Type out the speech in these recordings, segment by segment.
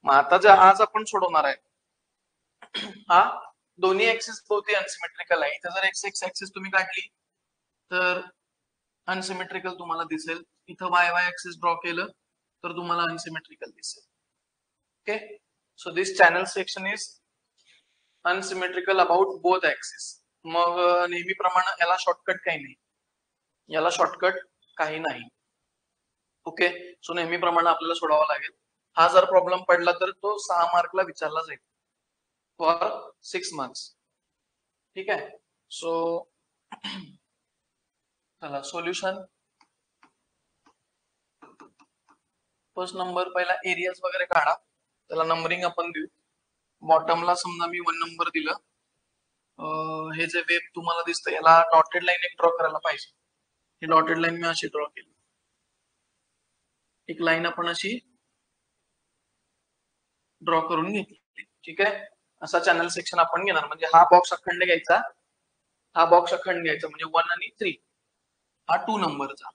मग आता जे आज आपण सोडवणार आहे हा दोन्ही ऍक्सिस भोवती अनसिमेट्रिकल आहे. इथं जर एक्स ऍक्सिस तुम्ही काढली तर अनसिमेट्रिकल तुम्हाला दिसेल. इथं वाय वाय ऍक्सिस ड्रॉ केलं तर तुम्हाला अनसिमेट्रिकल दिसेल. Okay, so this channel section is unsymmetrical about both axis. मग नेहमीप्रमाणे याला शॉर्टकट काही नाही, याला शॉर्टकट काही नाही. ओके, सो नेहमीप्रमाणे आपल्याला सोडावा लागेल. हा जर प्रॉब्लेम पडला तर तो 6 मार्कला विचारला जाईल फॉर 6 मार्क्स. ठीक आहे, सो चला सोल्युशन. फर्स्ट नंबर पहिला एरियाज वगैरे काढा, त्याला नंबरिंग आपण देऊ. बॉटमला समजा मी 1 नंबर दिलं. हे जे वेब तुम्हाला दिसतं याला डॉटेड लाईन एक ड्रॉ करायला पाहिजे. ही डॉटेड लाईन मी अशी ड्रॉ केली. एक लाईन आपण अशी ड्रॉ करून घेतली. ठीक आहे, असा चॅनल सेक्शन आपण घेणार. म्हणजे हा बॉक्स अखंड घ्यायचा, हा बॉक्स अखंड घ्यायचा, म्हणजे 1 आणि 3. हा 2 नंबरचा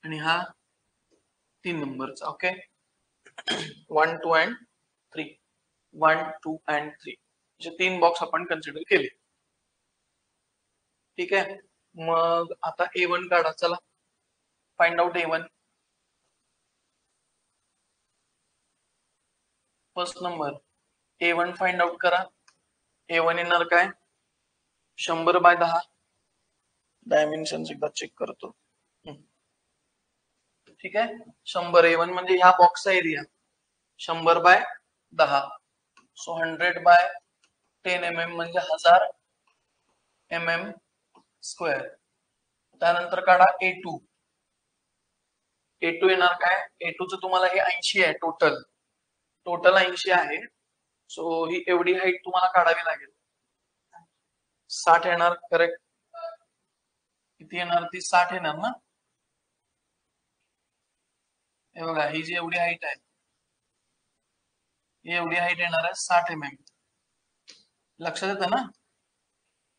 आणि हा 3 नंबरचा. ओके, 1 2 अँड 3, 1 2 अँड 3 असे 3 बॉक्स आपण कन्सिडर केले. ठीक आहे, मग आता A1 काढा. चला find out A1. First number A1 find out करा. A1 येणार काय, 100/10. डायमेन्शन एकदा चेक करतो. ठीक आहे, 100 A1 म्हणजे ह्या बॉक्सचा एरिया 100/10. सो 100/10 mm म्हणजे 1000 mm स्क्वेअर. त्यानंतर काढा A2. A2 येणार काय, A2 चं तुम्हाला हे 80 आहे. टोटल 80 आहे. सो ही एवढी हाईट तुम्हाला काढावी लागेल. 60 येणार. करेक्ट, किती येणार, ती 60 येणार ना. हे बघा, ही जी एवढी हाईट आहे, ही एवढी हाईट येणार आहे 60 mm. लक्षात येतं ना,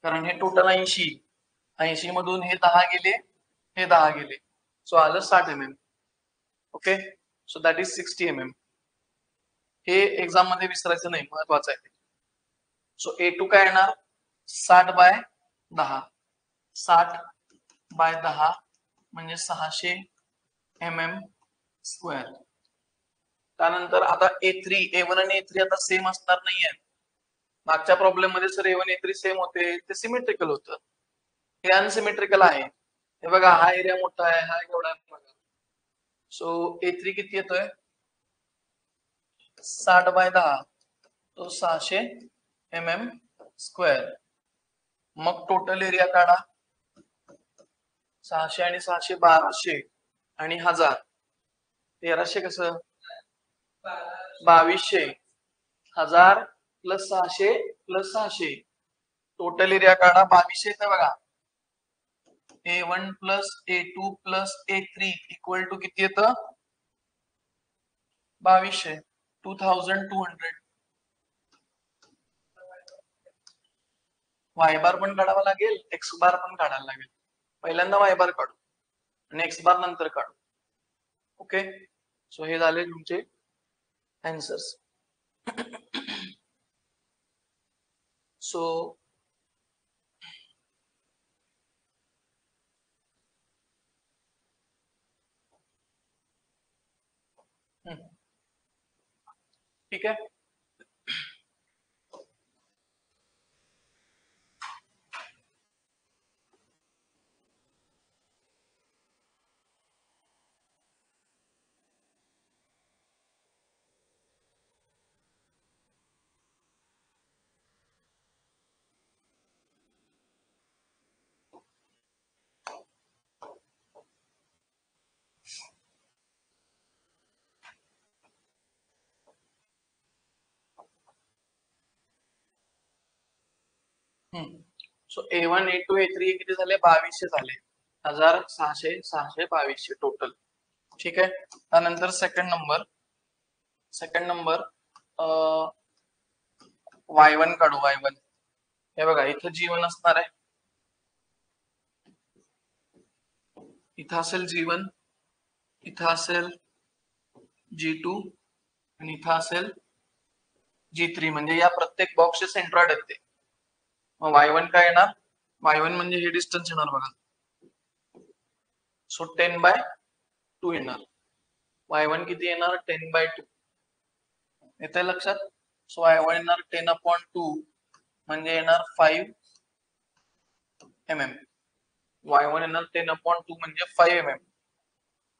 कारण हे टोटल 80 मधून हे 10 गेले, हे 10 गेले, सो आलं 60 mm. Okay, so that is 60 mm. हे एक्झाम मध्ये विसरायचं नाही, महत्वाचं आहे. सो A2 काय येणार, 60/10. 60/10 म्हणजे 600 mm स्क्वेअर. त्यानंतर आता A1 आणि A3 आता सेम असणार नाहीये. मागच्या प्रॉब्लेम मध्ये सर A1 A3 सेम होते, ते सिमेट्रिकल होतं. हे अनसिमेट्रिकल आहे. हे बघा, हा एरिया मोठा आहे, हा एवढा आहे. सो A3 किती येतोय, 60/10, तो 600 mm स्क्वेअर. मग टोटल एरिया काढा, 600 आणि 600 1200 आणि 1000 1300 कसं, 2200. 1000 प्लस 600 प्लस 600, टोटल एरिया काढा 2200 येतं बघा. A1 plus A2 plus A3 equal to किती येतं, 2200. 2200. वाय बार पण काढावा लागेल, एक्स बार पण काढायला लागेल. पहिल्यांदा वाय बार काढू आणि एक्स बार नंतर काढू. ओके, सो हे झाले तुमचे आन्सर्स. सो ठीक आहे. सो A1 A2 A3 किती झाले, 2200 झाले. 1000 600 600 2200 टोटल. ठीक आहे, त्यानंतर सेकंड नंबर Y1 काढू. Y1 हे बघा, इथं G1 असणार आहे, इथं असेल G1, इथं असेल G2 आणि इथं असेल G3 म्हणजे या प्रत्येक बॉक्सचे सेंट्रॉइड आहेत ते. मग y1 काय येणार? y1 म्हणजे हे डिस्टन्स येणार बघा. सो 10/2 येणार. y1 किती येणार? 10/2 येते लक्षात. सो y1 येणार 10/2 म्हणजे येणार 5 mm. y1 येणार 10/2 म्हणजे 5 mm.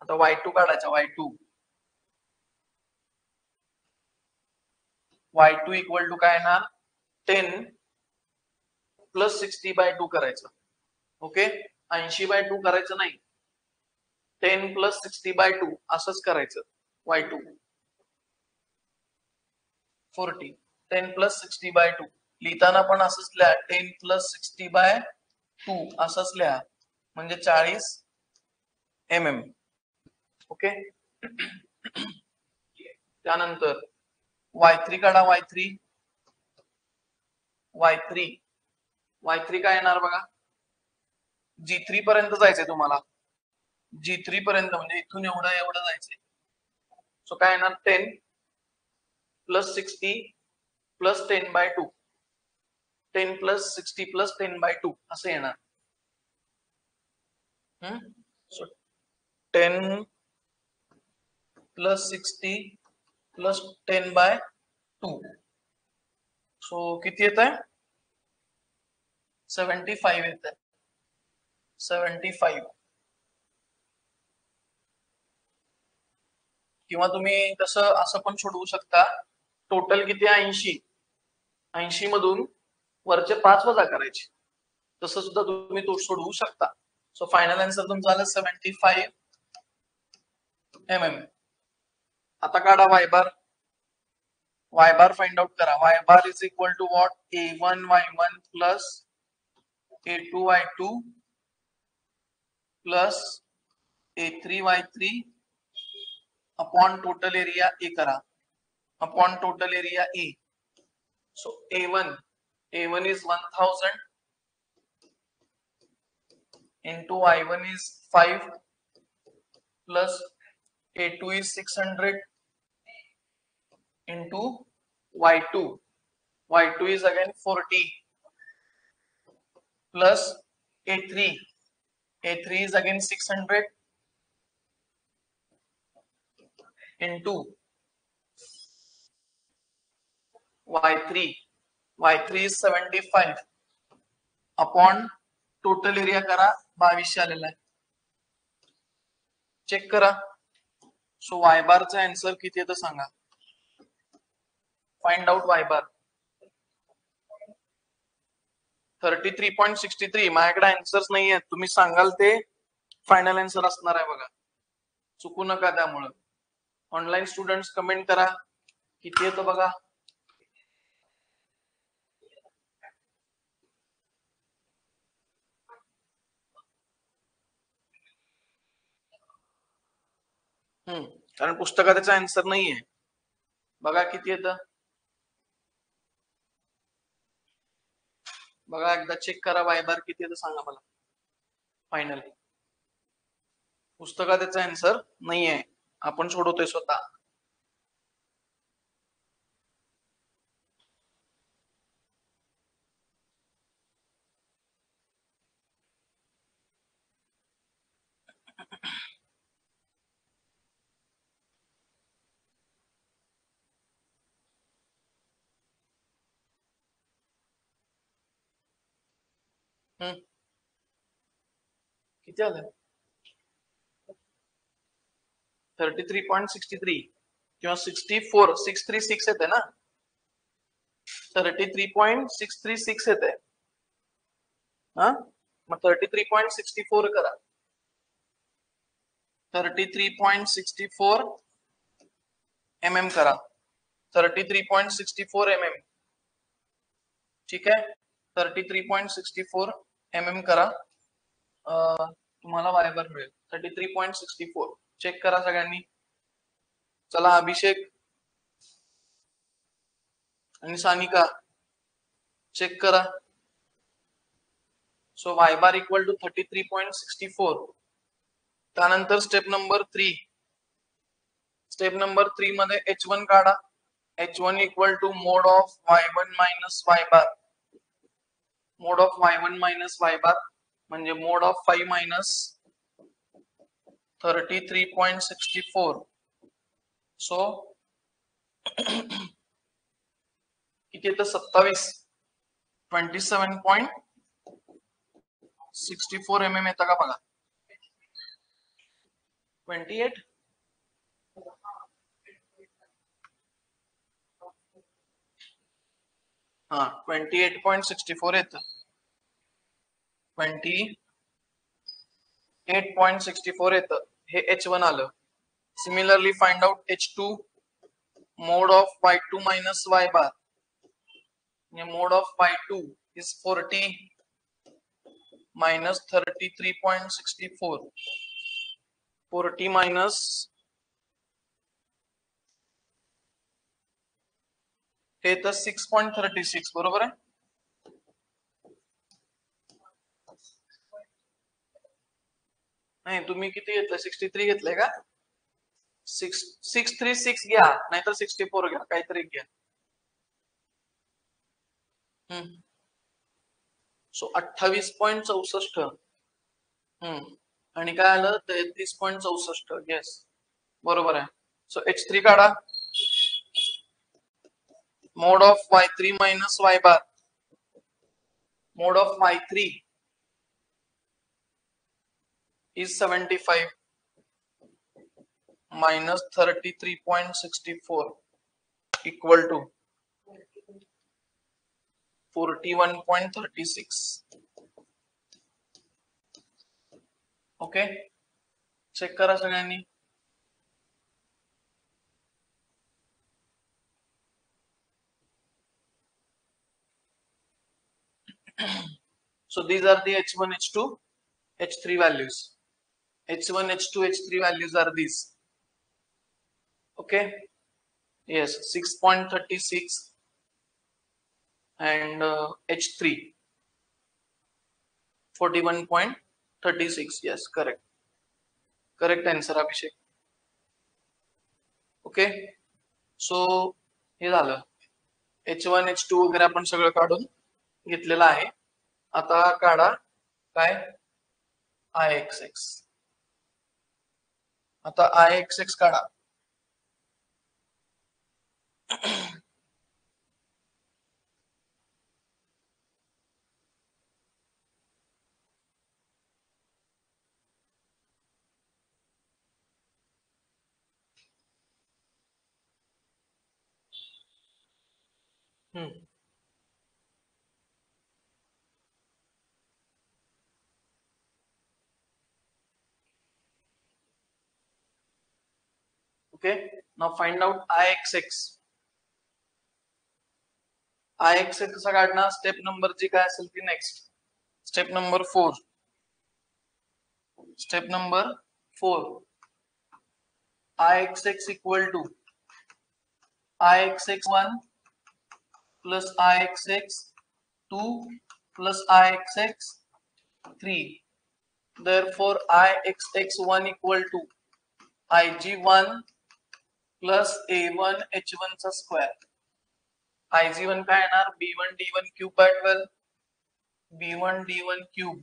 आता y2 काढायचा. y2 इक्वल टू काय येणार? 10 प्लस 60/2 करायचं. ओके, 80/2 करायचं नाही, 10 प्लस 60/2 असंच करायचं. y2 40, 10 प्लस 60/2 लिहिताना पण असंच लिहा, 10 प्लस 60/2 असंच लिहा म्हणजे 40 mm. ओके, त्यानंतर y3 काढा. y3 काय येणार बघा? G3 पर्यंत जायचंय तुम्हाला. G3 पर्यंत म्हणजे इथून एवढं जायचंय. सो काय येणार? 10 प्लस 60 प्लस 10/2, 10 प्लस 60 प्लस 10/2 असं येणार. सो 10 प्लस 60 प्लस 10/2 सो किती येत आहे? 75 येत आहे. 75. किंवा तुम्ही तसं असं पण सोडवू शकता. टोटल किती आहे? 80 मधून वरचे 5 वजा करायचे. तसं सुद्धा तुम्ही तो सोडवू शकता. सो फायनल आन्सर तुमचा आला 75 mm. आता काढा y बार फाइंड आउट करा. y bar is equal to what? a1 y1 plus a2 y2 plus a3 y3 upon total area A करा, upon total area A. So A1 is 1000 into y1 is 5 plus A2 is 600 into y2 is again 40 plus A3 is again 600 into y3 is 75 upon total area करा. 2200 आलेला आहे. Check करा. So y बारचा answer किती येतं सांगा. Find out y बार. 33.63. माझ्याकडे answers नाही आहेत. तुम्ही सांगाल ते फायनल आन्सर असणार आहे बघा. चुकू नका. त्यामुळे ऑनलाईन स्टुडंट्स कमेंट करा किती येतं बघा. कारण पुस्तकात त्याचा आन्सर नाहीये. बघा किती येतं. बघा एकदा चेक करा. y बार किती येतं सांगा मला फायनल. पुस्तकात त्याचा आन्सर नाहीये. आपण सोडवतोय स्वतः. किती आलं? 33.63 किंवा 64 636 येते ना. 33.636 येते. मग 33.64 करा. 33.64 mm करा. 33.64 mm. ठीक आहे. 33.64 mm करा. तुम्हाला y बार मिळेल 33.64. चेक करा सगळ्यांनी. चला अभिषेक आणि सानिका चेक करा. So y bar equal to 33.64. त्यानंतर स्टेप नंबर 3. स्टेप नंबर 3 मध्ये H1 काढा. H1 equal to mod of y1 minus y bar. Mode of y1 minus y bar म्हणजे मोड ऑफ 5 मायनस 33.64. सो किती येतं 27 27.64 mm येतं का बघा. 28 हा 28.64 येतं. 28.64 येतं. हे H1 आलं. Similarly find out H2 mode of y2 minus y bar. Mode of y2 is 40 minus 33.64. 40 minus हे तर 6.36 बरोबर आहे. नाही तुम्ही किती घेतलं 63 घेतलंय का. 636 घ्या नाहीतर 64 घ्या काहीतरी घ्या. सो 28.64. आणि काय आलं 33.64. येस बरोबर आहे. सो H3 काढा. Mode of y3 minus y bar. Mode of y3 is 75 minus 33.64 equal to 41.36. Okay check करा सगळ्यांनी. So these are the H1, H2, H3 values. H1, H2, H3 values are these. Okay. Yes, 6.36 and H3 41.36. Yes, correct. Correct answer Abhishek. Okay. So हे झालं. H1, H2 वगैरे आपण सगळं काढून घेतलेलं आहे. आता काढा काय IXX. आता IXX काढा. Okay, now find out IXX. IXX कसा काढणार. स्टेप नंबर जी काय असेल ती next. Step number 4. Step number 4. IXX equal to IXX1 plus IXX2 plus IXX3. Therefore IXX1 equal to IG1 plus A1 H1 चा square. IG1 काय येणार B1 D1 cube by 12. B1 D1 cube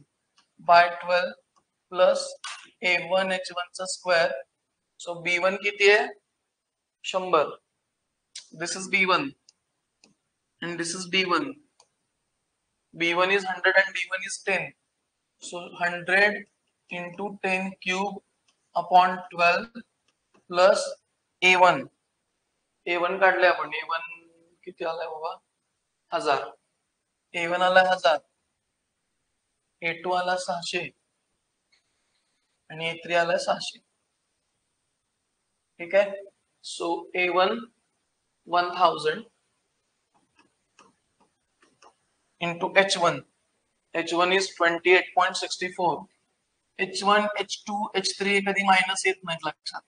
by 12 plus A1 H1 चा square. So B1 किती आहे 100. This is B1 and this is D1. B1 is 100 and D1 is 10. So 100 into 10 cube upon 12 plus A1. A1 काढले आपण. A1 किती आलाय बाबा 1000. A1 आला 1000. A2 आला 600 आणि A3 आला 600. ठीक आहे. So A1 1000 into H1. H1 is 28.64. H1, H2, H3 कधी मायनस येत नाहीत लक्षात.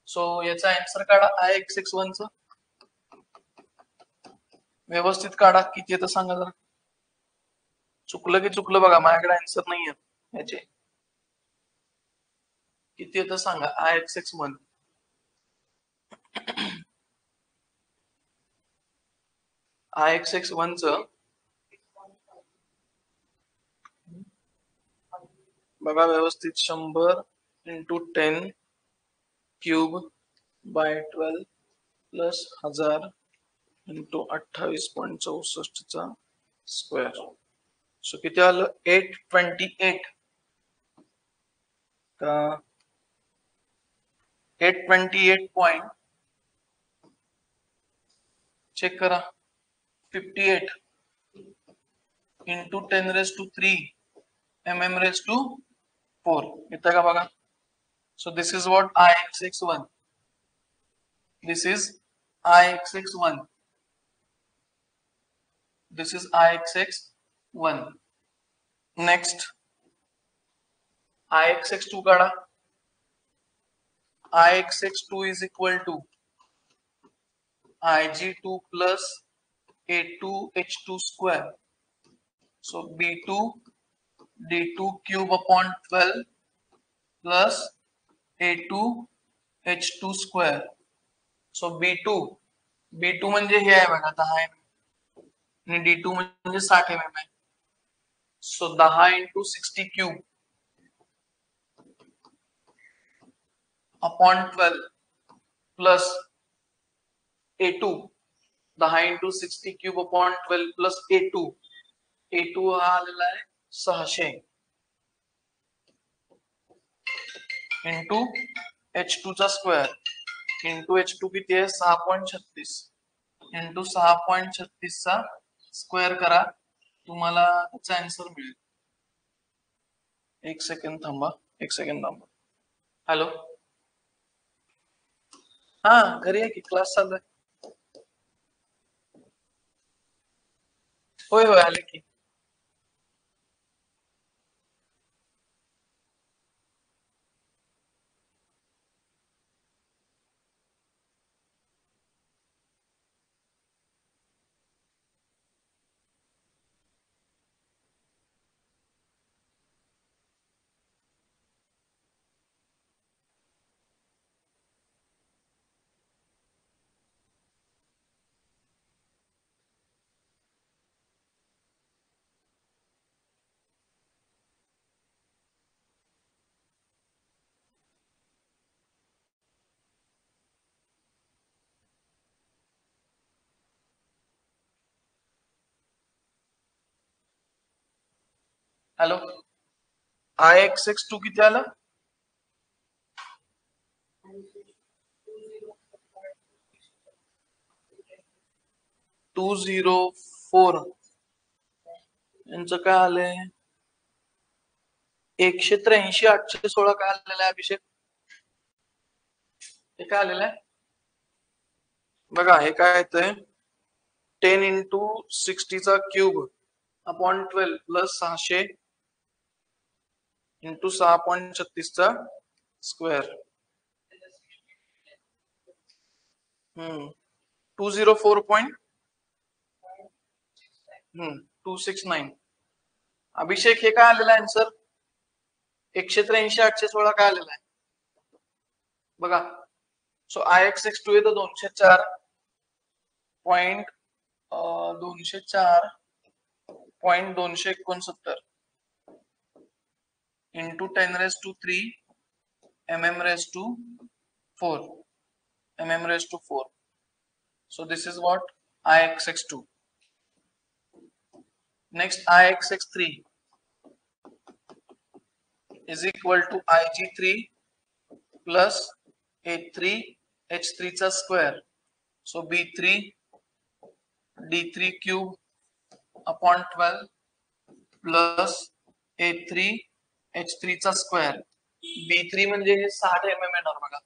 सो याचा आन्सर काढा IXX1 च. व्यवस्थित काढा. किती येतं सांगा जरा. चुकलं की चुकलं बघा. माझ्याकडे आन्सर नाही आहे याचे. किती येतं सांगा IXX1. IXX1 च बघा व्यवस्थित 100 into 10 cube by 12 plus 1000 into 28.64 चा स्क्वेअर. सो किती आलं 828 का 828 पॉइंट चेक करा 58 into 10 raise to 3 mm raised to 4 येतं का बघा. So this is what IXX1. This is IXX1. This is IXX1. Next IXX2 काढा. IXX2 is equal to Ig2 plus A2H2 square. So B2 D2 cube upon 12 plus A2H2 square. So B2 म्हणजे हे आहे बघा 10 आणि D2 म्हणजे 60 mm आहे. So 10 into 60 cube upon 12 plus A2 10 into 60 cube upon 12 plus A2 हा आलेला आहे 600 इंटू H2 चा स्क्वेअर इंटू H2 किती आहे 6.36 इंटू 6.36 चा स्क्वेअर करा तुम्हाला त्याचा आन्सर मिळेल. एक सेकंड थांबा. हॅलो हा घरी आहे की क्लास चालू आहे. होय आले की. हॅलो IXX2 किती आलं 204 यांचं काय आलंय 183 816 काय आलेलं आहे अभिषेक हे काय आलेलं आहे बघा हे काय येतंय 10 इंटू 60 चा क्यूब अपॉन 12 प्लस 600 इंटू 6.36 चा स्क्वेअर 204.269 अभिषेक हे काय आलेलं आहे आन्सर 183 816 काय आलेलं आहे बघा. सो IXX2 येतं 204.269 into 10 raise to 3 mm raised to 4 mm raised to 4. So this is what IXX2. Next IXX3 is equal to Ig3 plus A3 H3 चा square. So B3 D3 cube upon 12 plus A3 H3 चा square. B3 म्हणजे हे 60 mm येणार बघा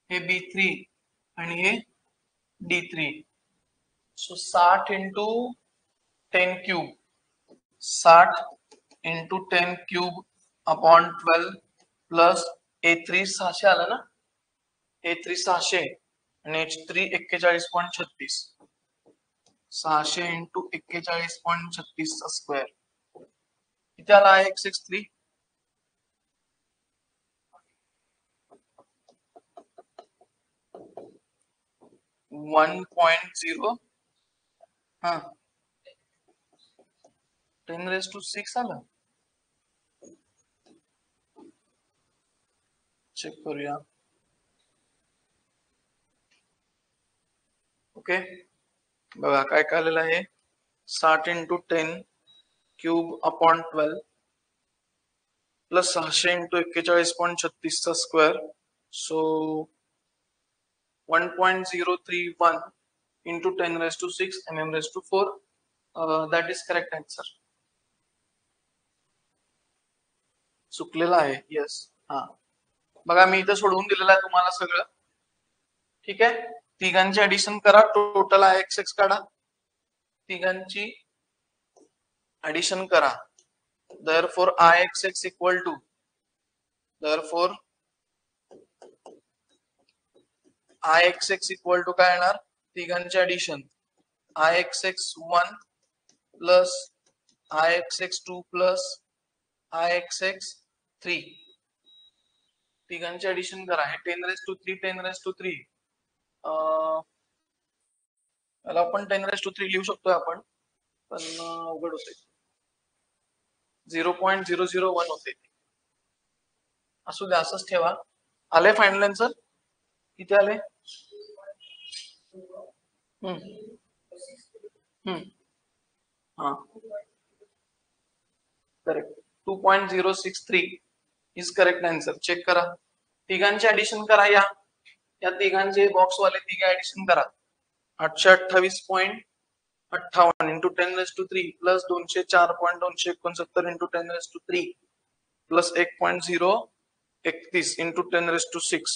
हे B3 आणि हे D3. So 60 into 10 cube 60 into 10 cube upon 12 plus A3 600 आलं ना A3 600 आणि H3 41.36 600 into 41.36 चा स्क्वेअर किती आला IXX3 . 1.0 हा 10⁻⁶ आलं. चेक करूया. ओके बघा काय काय आलेलं आहे. 60 × 10³/12 प्लस 600 × 41.36 चा square. So 1.031 × 10⁻⁶ mm⁴. That is correct answer. चुकलेला आहे. येस. हा बघा मी इथं सोडवून दिलेलं आहे तुम्हाला सगळं. ठीक आहे. तिघांची ऍडिशन करा. टोटल Ix काढा. तिघांची ऍडिशन करा. therefore Ix equal to काय येणार. तिघांची addition Ix1 plus Ix2 plus Ix3. तिघांची ऍडिशन करा. हे 10⁻³ याला आपण 10⁻³ लिहू शकतो आपण, पण अवघड होते. 0.001 होते. असू द्या, असंच ठेवा. आले फायनल आन्सर किती आले? हा correct. 2.063 is correct answer. Check करा. तिघांचे ऍडिशन करा. या तिघांचे बॉक्सवाले तिघे ऍडिशन करा. 828.58 × 10⁻³ प्लस 204.269 × 10⁻³ प्लस 1.031 × 10⁻⁶.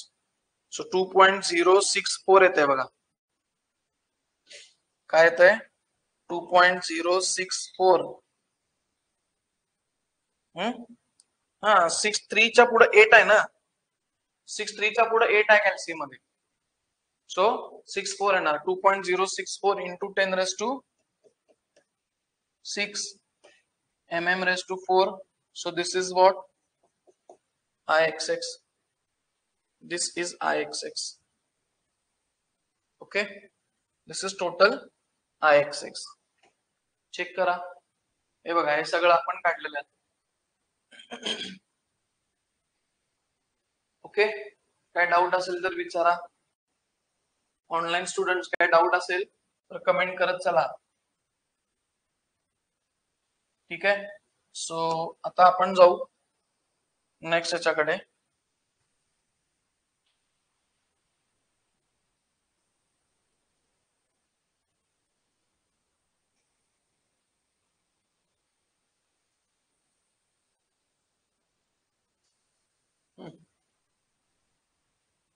सो 2.064 येते बघा. काय येतंय? 2.064. हा 63 च्या पुढे 8 आहे ना. 63 च्या पुढे 8 आहे कॅल्सी मध्ये. सो 64 येणार. 2.064 × 10⁻⁶ mm⁴. So this is what Ixx. This is Ixx. Okay. This is total Ixx. Check करा. हे बघा हे सगळं आपण काढलेलं आहे. ओके. काय डाऊट असेल तर विचारा. ऑनलाईन स्टुडंट्स काय डाऊट असेल तर कमेंट करत चला. ठीक आहे. सो आता आपण जाऊ नेक्स्ट याच्याकडे.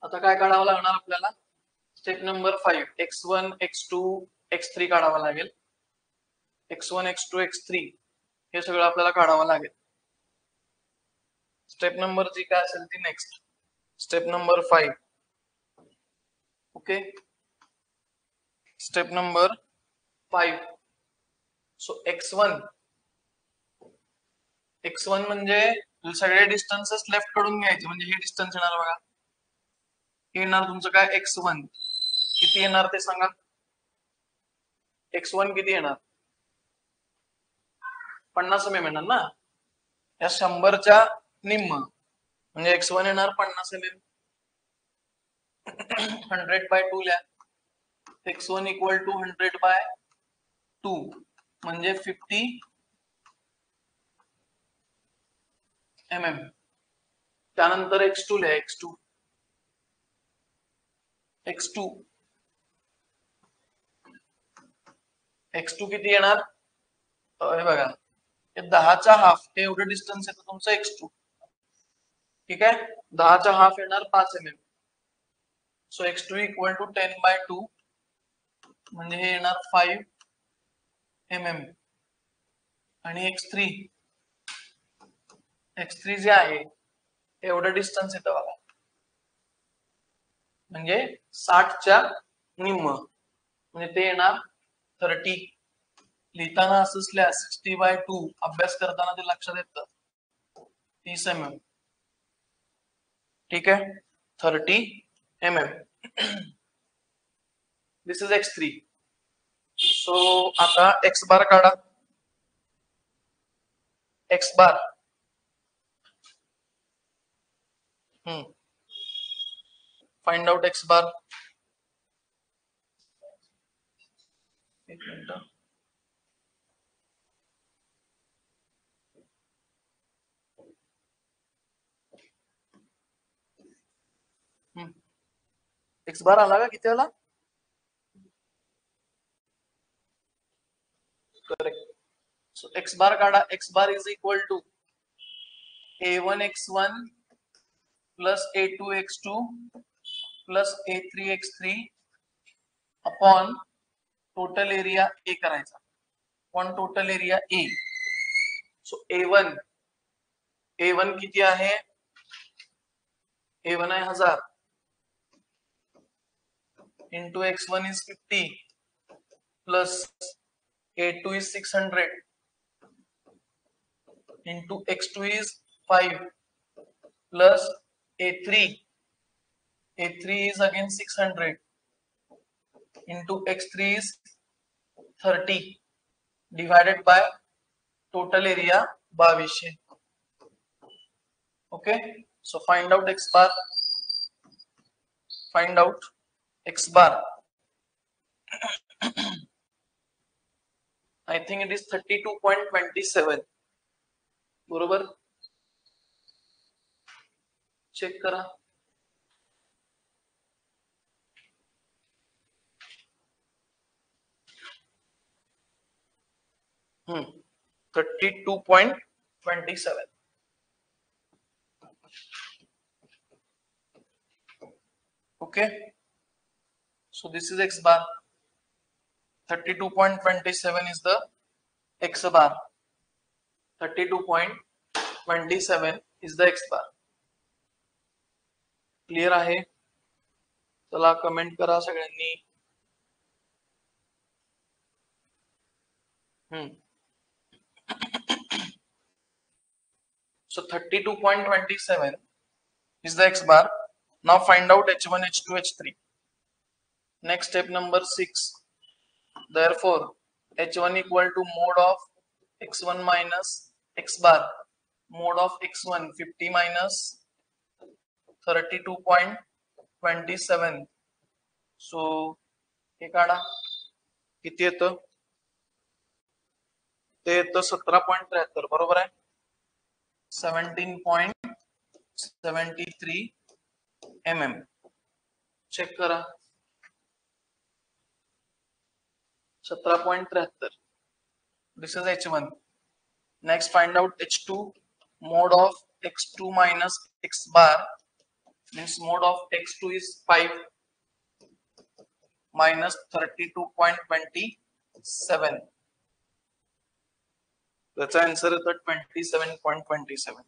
आता काय काढावं लागणार आपल्याला? Step number 5 x1 x2 x3 काढावा लागेल. x1 x2 x3 हे सगळं आपल्याला काढावं लागेल. स्टेप नंबर जी काय असेल ती next. Step number 5. Okay. Step number 5. So x1 म्हणजे सगळे डिस्टन्सेस लेफ्ट कडून घ्यायचे. म्हणजे हे डिस्टन्स येणार बघा. हे येणार तुमचं काय x1. किती येणार ते सांगा. x1 किती येणार? 50 mm येणार ना. या 100च्या निम्म म्हणजे x1 येणार 50 mm. 100/2 लिहा. x1 = 100/2 म्हणजे 50 mm. त्यानंतर x2 लिहा. x2 किती येणार? हे बघा 10चा हाफ हे एवढं डिस्टन्स येतं तुमचं x2. ठीक आहे. 10चा हाफ येणार 5 mm. सो x2 = 10/2 म्हणजे हे येणार 5 mm. आणि x3 जे आहे एवढं डिस्टन्स येतं बघा. म्हणजे 60च्या निम्म म्हणजे ते येणार 30. लिहिताना असंच लिहा 60/2. अभ्यास करताना ते लक्षात येतं. 30 mm. ठीक आहे. 30 mm. This is x3. So आता x बार काढा. x बार फाइंड आउट x बार. एक मिनिट. x बार आला का? किती आला? करेक्ट. सो x बार काढा. x bar is equal to a1x1 plus a2x2 plus a3x3 upon total area A करायचा. Upon total area A. So a1 किती आहे? a1 आहे 1000 into x1 is 50 plus a2 is 600 into x2 is 5 plus a3 is again 600 into x3 is 30 divided by total area 2200. Okay, so find out x bar. Find out x bar. I think it is 32.27. बरोबर. Check करा. Hmm. 32.27. Okay, so this is x bar. 32.27 is the x bar. 32.27 is the x bar. Clear आहे? चला comment करा सगळ्यांनी. So 32.27 is the x bar. Now find out h1, h2, h3. Next step number 6. Therefore h1 equal to mod of x1 minus x bar. Mod of x1 50 minus 32.27. So हे काढा. किती येतं? ते येतं 17.73. बरोबर आहे. 17.73 mm. चेक करा. 17.73. This is h1. Next find out h2. Mod of x2 minus x bar means mod of x2 is 5 minus 32.27. त्याचा आन्सर येतो 27.27.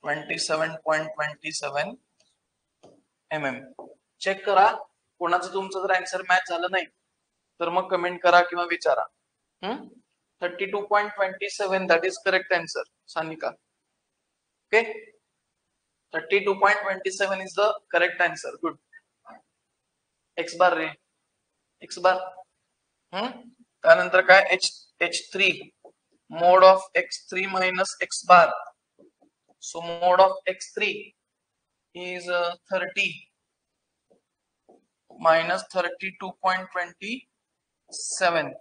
27.27 mm. चेक करा. कोणाचं तुमचं जर आन्सर मॅच झालं नाही तर मग कमेंट करा किंवा विचारा. 32.27 that is correct answer, Sanika. Okay, 32.27 is the correct answer. Good. x bar ray. x bar. त्यानंतर काय? h3 mod of x3 minus x bar. So mod of x3 is 30 minus 32.27.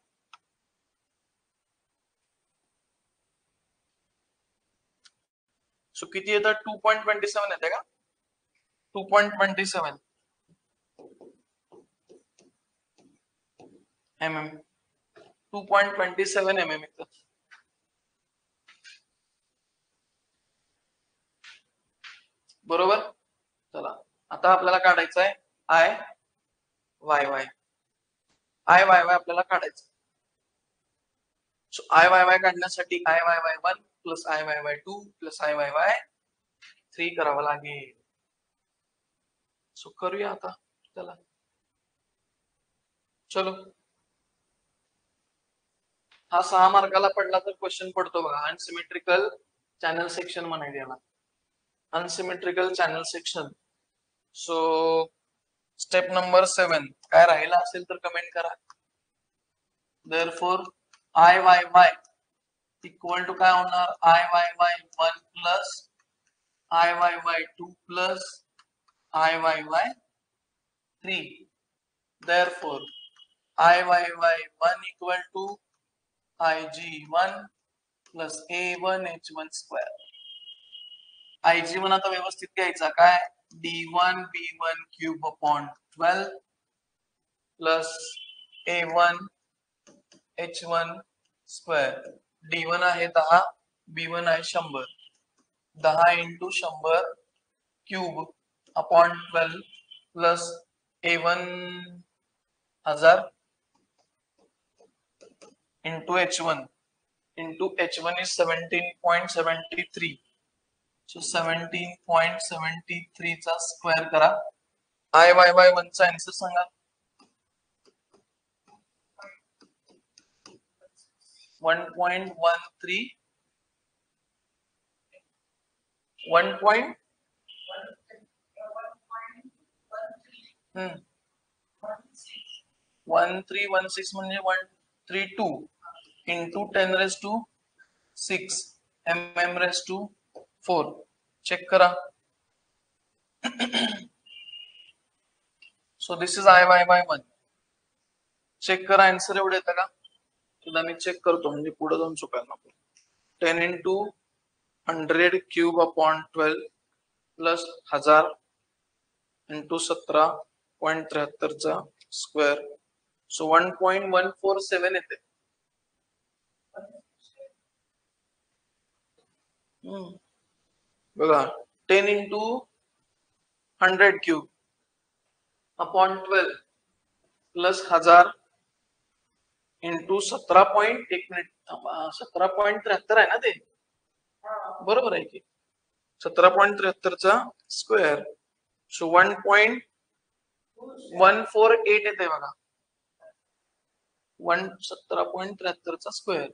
So किती येतं? 2.27 येते का? 2.27 mm. 2.27 mm येतं. बरोबर. चला आता आपल्याला काढायचं आहे i y आपल्याला काढायचं. सो i y काढण्यासाठी i y 1 plus i y 2 plus i y 3 करावं लागेल. सो करूया आता. चला चलो. हा 6 मार्काला पडला तर क्वेश्चन पडतो बघा. अनसिमेट्रिकल चॅनल सेक्शन म्हणायचं याला. Unsymmetrical channel section. So step number 7. काय राहिला असेल तर कमेंट करा. therefore IYY इक्वल टू काय होणार IYY 1 plus IYY 2 plus IYY 3. therefore IYY 1 equal to IG1 plus A1 H1 square. IG1 आता व्यवस्थित घ्यायचा काय D1 B1 cube upon 12 plus A1 H1 square. D1 आहे 10, B1 आहे 100. 10 into 100 cube upon 12 plus A1 1000 into H1 is 17.73. So 17.73 चा square करा. IYY1 चा answer सांगा. 1.13 1316 म्हणजे 132 into 10 raised to 6 mm raised to 4. Check करा. so this is IYY1. Check करा answer एवढे येतं का तुला मी चेक करतो म्हणजे पुढे जाऊन चुकायला नको. 10 into 100 cube upon 12 plus 1000 into 17.73 चा स्क्वेअर. सो 1.147 येते. बघा 10 into 100 cube upon 12 plus 1000 into 17.73 आहे ना ते बरोबर आहे की 17.73 चा स्क्वेअर. सो 1.148 येते बघा 17.73 चा स्क्वेअर.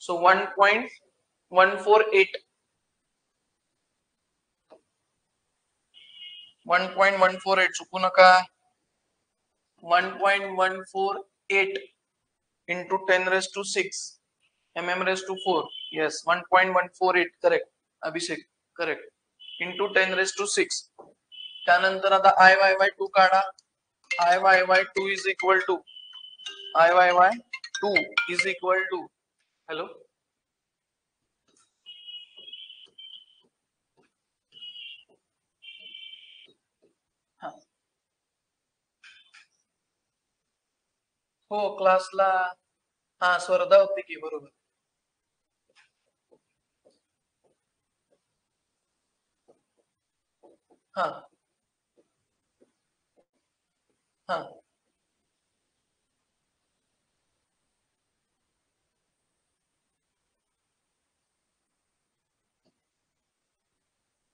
सो 1.148 चुकू नका. 1.148 into 10 raised to 6 mm raised to 4. yes 1.148 correct Abhishek correct into 10 raised to 6. त्यानंतर आता IYY2 काढा. IYY2 is equal to IYY2 is equal to hello हो क्लासला स्पर्धा होती की बरोबर. हा हा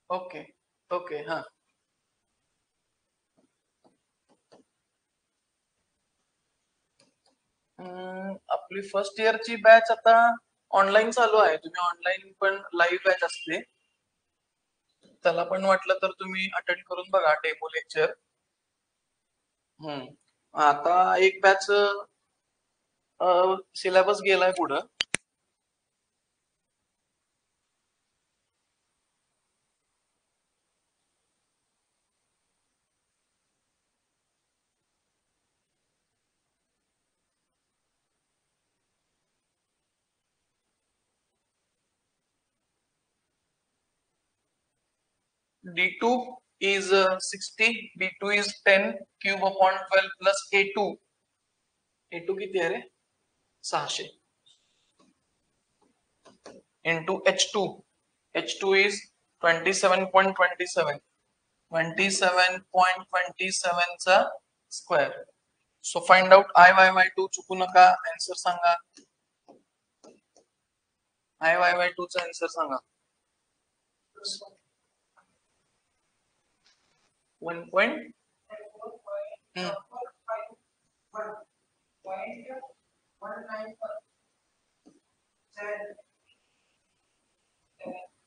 ओके ओके हा आपली फर्स्ट इयरची बॅच आता ऑनलाईन चालू आहे. तुम्ही ऑनलाईन पण लाईव्ह बॅच असते त्याला पण वाटलं तर तुम्ही अटेंड करून बघा डेमो लेक्चर. आता एक बॅच सिलेबस गेलाय पुढं. D2 is 60, B2 is 10 cube upon 12 plus A2 किती आहे रे 600 into H2 is 27.27 चा square. So find out IYY2 चुकू नका आन्सर सांगा. IYY2 चा आन्सर सांगा. 1.19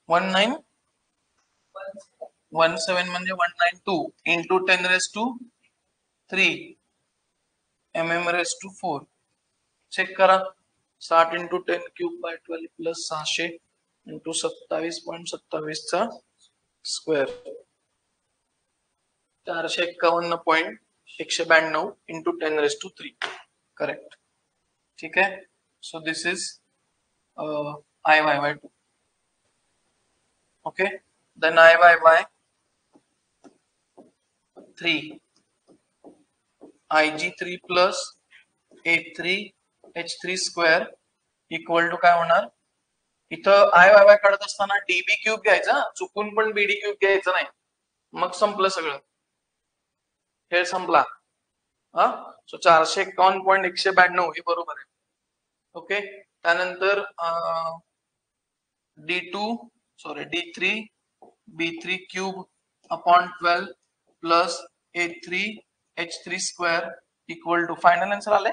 19 17 म्हणजे 192 इंटू 10⁻³ mm⁻⁴. चेक करा. 60 इंटू 10³/12 प्लस 600 इंटू 27.27 चा स्क्वेअर 451.192 इंटू 10⁻³ करेक्ट. ठीक आहे. So this is IYY2. Okay, then IYY3 IG3 plus A3H3 square equal to काय होणार. इथं IYY काढत असताना DB क्यूब घ्यायचा, चुकून पण BD क्यूब घ्यायचं नाही, मग संपलं सगळं, खेळ संपला. हा, सो 451.192 हे बरोबर आहे. ओके, त्यानंतर D3 B3 cube upon 12 plus A3H3 square equal to final answer आले.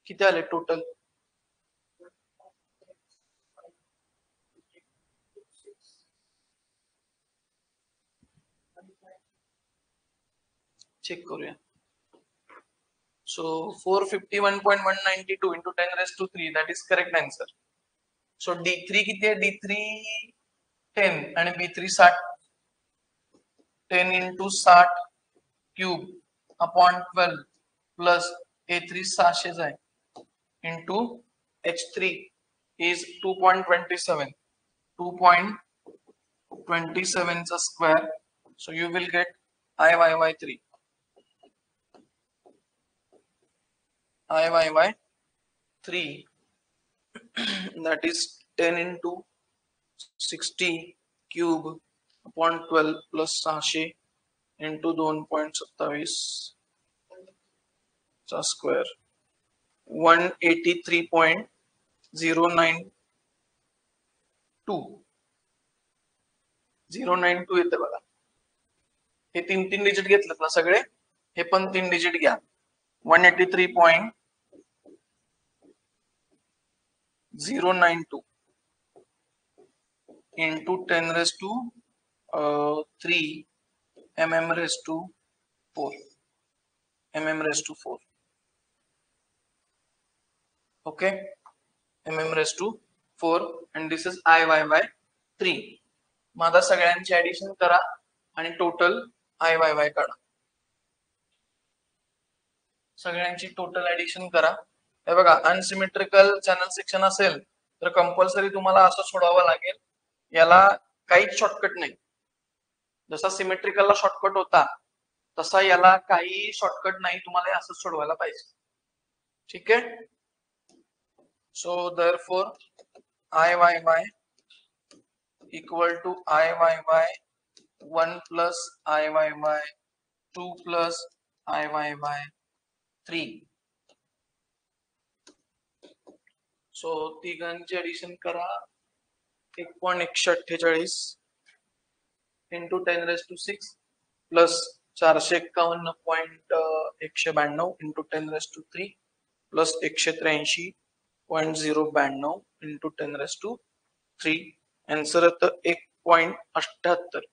किती आले टोटल? चेक करूया. So 451.192 into 10⁻³ that is correct answer. So D3 किती आहे? D3 10 आणि B3 60. 10 into 60 cube upon 12 plus A3 600 आहे इंटू H3 इज 2.27 2.27 चा square. So you will get IYY3 that is 10 into 60 cube upon 12 plus 600 into 2.27 चा square 183.092 येते बघा. हे तीन डिजिट घेतलेत ना सगळे, हे पण 3 डिजिट घ्या. 183.092 into 10⁻³ mm⁻⁴. Okay, mm⁻⁴ and this is IYY3. माझा सगळ्यांची ऍडिशन करा आणि टोटल IYY काढा. सगळ्यांची टोटल ऍडिशन करा. हे बघा, अनसिमेट्रिकल चॅनल सेक्शन असेल तर कंपल्सरी तुम्हाला असं सोडवावं लागेल. याला काहीच शॉर्टकट नाही. जसा सिमेट्रिकलला शॉर्टकट होता तसा याला काही शॉर्टकट नाही, तुम्हाला असं सोडवायला पाहिजे. ठीक आहे. So therefore IYY equal to IYY1 plus IYY2 plus IYY3. So तिघांची ऍडिशन करा. 1.148 into 10⁻6 plus 451.192 into 10⁻³ plus 183.092 into 10⁻³ answer येतं 1.78.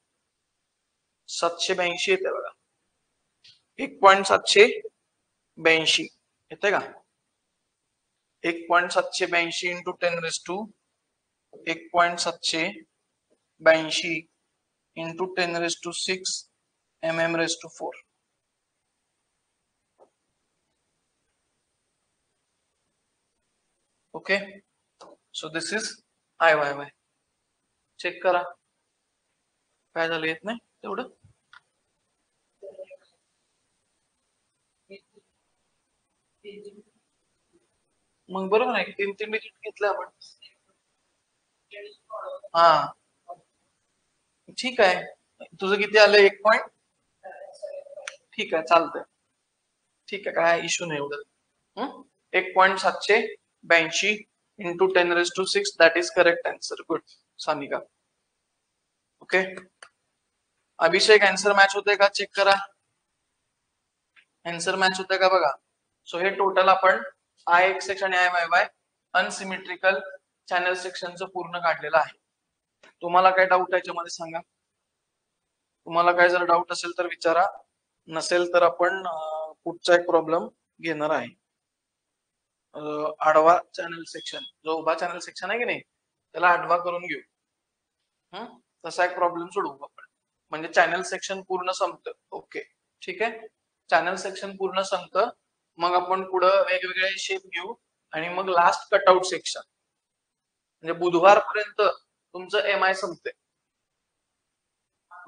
782 येते बघा. 1.782 येते का? 1.782 into 10⁻² 1.782 into 10⁻6 mm⁻⁴. Okay, so this is IYY. Check करा काय झालं. येत नाही तेवढं. मग बरोबर आहे की 3 डिजिट घेतलं आपण. हा, ठीक आहे. तुझं किती आलं? 1 पॉइंट. ठीक आहे, चालतंय. ठीक आहे, काय इश्यू नाही एवढं. 1.782 into 10⁻6 that is correct answer. Good Sanika. Okay, Abhishek answer match होते का? चेक करा. आन्सर मॅच होते का बघा. सो हे टोटल आपण IXX आणि IYY अनसिमेट्रिकल चॅनल सेक्शनचं पूर्ण काढलेलं आहे. तुम्हाला काय डाऊट आहे याच्यामध्ये सांगा. तुम्हाला काय जर डाऊट असेल तर विचारा, नसेल तर आपण पुढचा एक प्रॉब्लेम घेणार आहे. आडवा चॅनल सेक्शन, जो उभा चॅनल सेक्शन आहे की नाही त्याला आडवा करून घेऊ. तसा एक प्रॉब्लेम सोडवू आपण, म्हणजे चॅनल सेक्शन पूर्ण संपतं. ओके ठीक आहे, चॅनल सेक्शन पूर्ण संपतं, मग आपण पुढं वेगवेगळे शेप घेऊ आणि मग लास्ट कटआउट सेक्शन, म्हणजे बुधवारपर्यंत तुमचं एम आय संपते,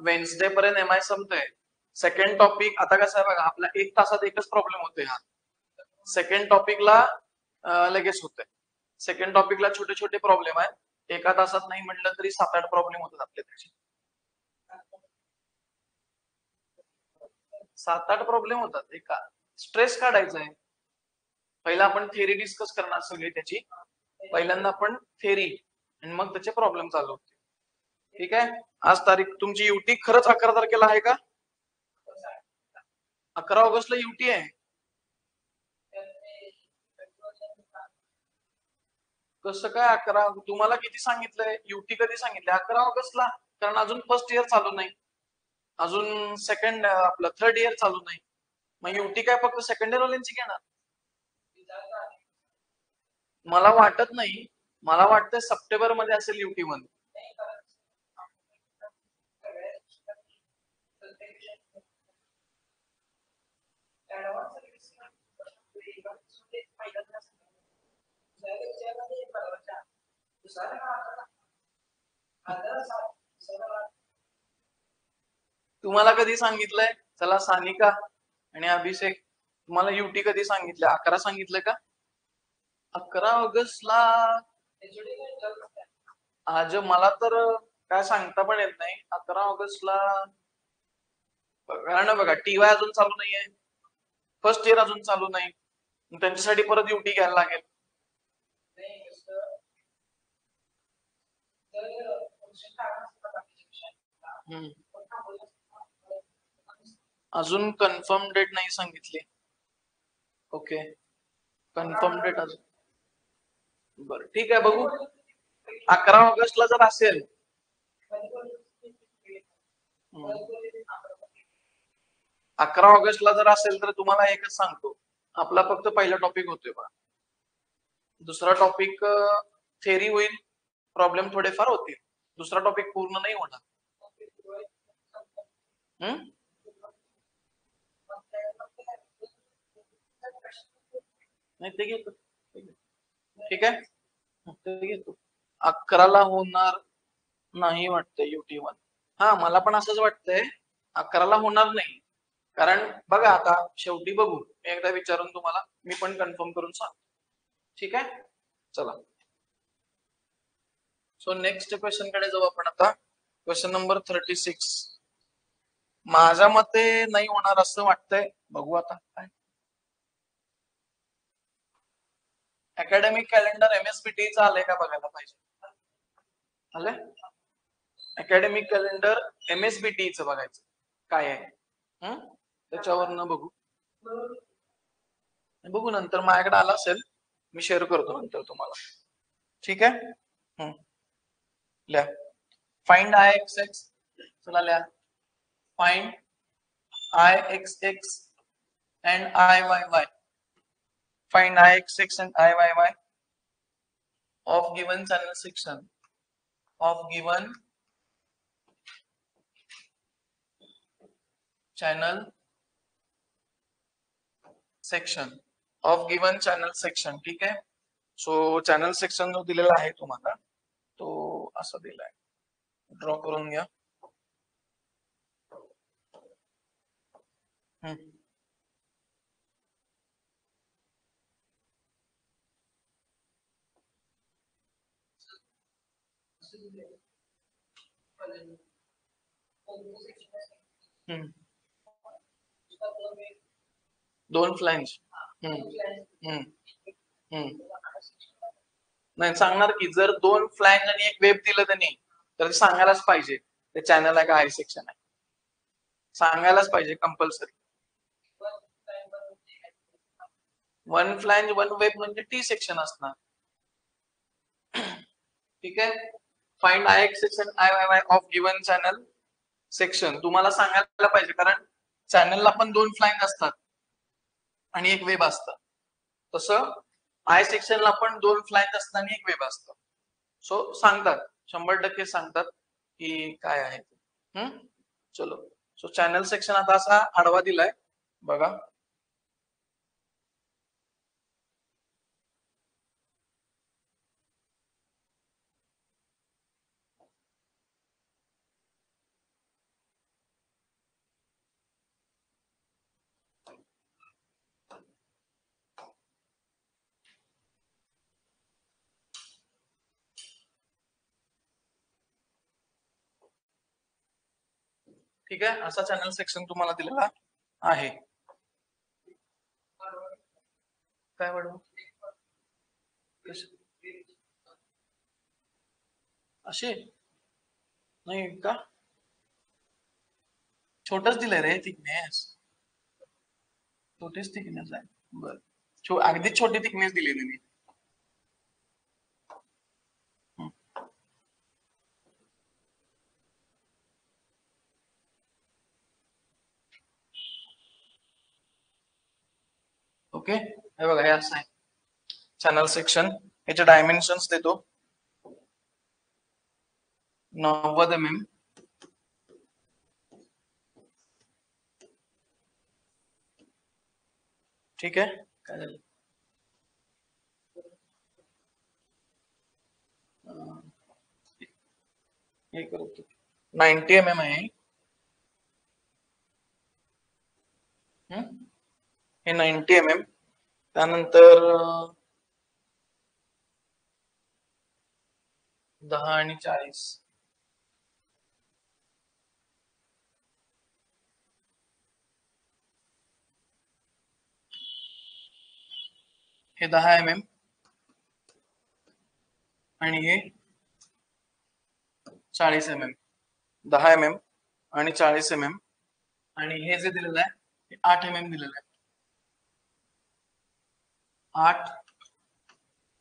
वेन्सडे पर्यंत एम आय संपते. सेकंड टॉपिक आता कसं आहे बघा, आपला 1 तासात एकच प्रॉब्लेम होते हा. सेकंड टॉपिकला लगेच होते. सेकंड टॉपिकला छोटे छोटे प्रॉब्लेम आहेत, एका तासात नाही म्हटलं तरी 7-8 प्रॉब्लेम होतात आपले त्याचे. 7-8 प्रॉब्लेम होतात एका. स्ट्रेस काढायचा आहे. पहिला आपण थेरी डिस्कस करणार सगळी त्याची, पहिल्यांदा आपण थेरी आणि मग त्याचे प्रॉब्लेम चालू होते. ठीक आहे, आज तारीख तुमची युटी खरंच 11 तारखेला आहे का? 11 ऑगस्टला युटी आहे. कसं काय 11? तुम्हाला किती सांगितलंय युटी, कधी सांगितलंय? 11 ऑगस्टला, कारण अजून फर्स्ट इयर चालू नाही, अजून सेकंड आपलं थर्ड इयर चालू नाही, मग युटी काय फक्त सेकंड इयर वाल्यांची घेणार? मला वाटत नाही, मला वाटतं सप्टेंबर मध्ये असेल युटी मध्ये. तुम्हाला कधी सांगितलंय? चला सानिका आणि अभिषेक, तुम्हाला युटी कधी सांगितलं? 11 सांगितलं का? 11 ऑगस्टला आज मला तर काय सांगता पण येत नाही. 11 ऑगस्टला कारण बघा टीवाय अजून चालू नाहीये, फर्स्ट इयर अजून चालू नाही, त्यांच्यासाठी परत युटी घ्यायला लागेल. अजून कन्फर्म डेट नाही सांगितली. ओके, कन्फर्म डेट अजून, बरं ठीक आहे बघू. 11 ऑगस्टला जर असेल, 11 ऑगस्टला जर असेल तर तुम्हाला एकच सांगतो, आपला फक्त पहिला टॉपिक होतोय बघा, दुसरा टॉपिक थेरी होईल, प्रॉब्लेम थोडेफार होतील, दुसरा टॉपिक पूर्ण नाही होणार. नाही ते घेतो, ठीक आहे ते घेतो. 11ला होणार नाही वाटतं युटी वन. हा मला पण असंच वाटतंय, 11ला होणार नाही, कारण बघा आता शेवटी बघू, मी एकदा विचारून तुम्हाला मी पण कन्फर्म करून सांग. ठीक आहे, चला. सो नेक्स्ट क्वेश्चन कडे जाऊ आपण आता. Question number 36. माझ्या मते नाही होणार असं वाटतंय, बघू आता काय. अकॅडमिक कॅलेंडर एमएसबीटीचं आलंय का बघायला पाहिजे. आलंय अकॅडमिक कॅलेंडर एमएसबीटीचं बघायचं काय आहे, त्याच्यावरनं बघू. बघू नंतर माझ्याकडे आला असेल, मी शेअर करतो नंतर तुम्हाला. ठीक आहे, लिहा फाइंड आय एक्स एक्स. चला लिहा find I x x and IYY. Find IXX and IYY of given channel section. Of given channel section. Of given channel section. ठीक आहे. सो चॅनल सेक्शन जो दिलेला आहे तुम्हाला तो असा दिलाय, ड्रॉ करून घ्या. दोन फ्लॅंज. नाही सांगणार की, जर दोन फ्लॅंज आणि एक वेब दिलं त्यांनी तर सांगायलाच पाहिजे ते चॅनल आहे का आय सेक्शन आहे, सांगायलाच पाहिजे compulsory. One flange one web म्हणजे टी सेक्शन असणार. ठीक आहे, find I x x and I Y Y of given channel section तुम्हाला सांगायला पाहिजे, कारण चॅनलला पण 2 फ्लॅंज असतात आणि एक वेब असतं. तसं आय सेक्शनला पण 2 फ्लॅंज असतात आणि एक वेब असतं. सो सांगतात, 100% सांगतात की काय आहे ते. चलो, सो चॅनल सेक्शन आता असा आडवा दिलाय बघा. ठीक आहे, असा चॅनल सेक्शन तुम्हाला दिलेला आहे. काय वाढवू असे नाही का, छोटच दिलंय रे थिकनेस, छोटीच थिकनेस आहे. बर, अगदीच छोटी थिकनेस दिली त्यांनी. ओके, हे बघा, हे असं आहे चॅनल सेक्शन. याचे डायमेन्शन्स देतो 90 mm. ठीक आहे, काय झालं, हे करतो 90 mm आहे. हे 90 mm. त्यानंतर 10 आणि 40, हे 10 mm आणि हे 40 mm. 10 mm आणि 40 mm. आणि हे जे दिलेलं आहे हे 8 mm दिलेलं आहे. 8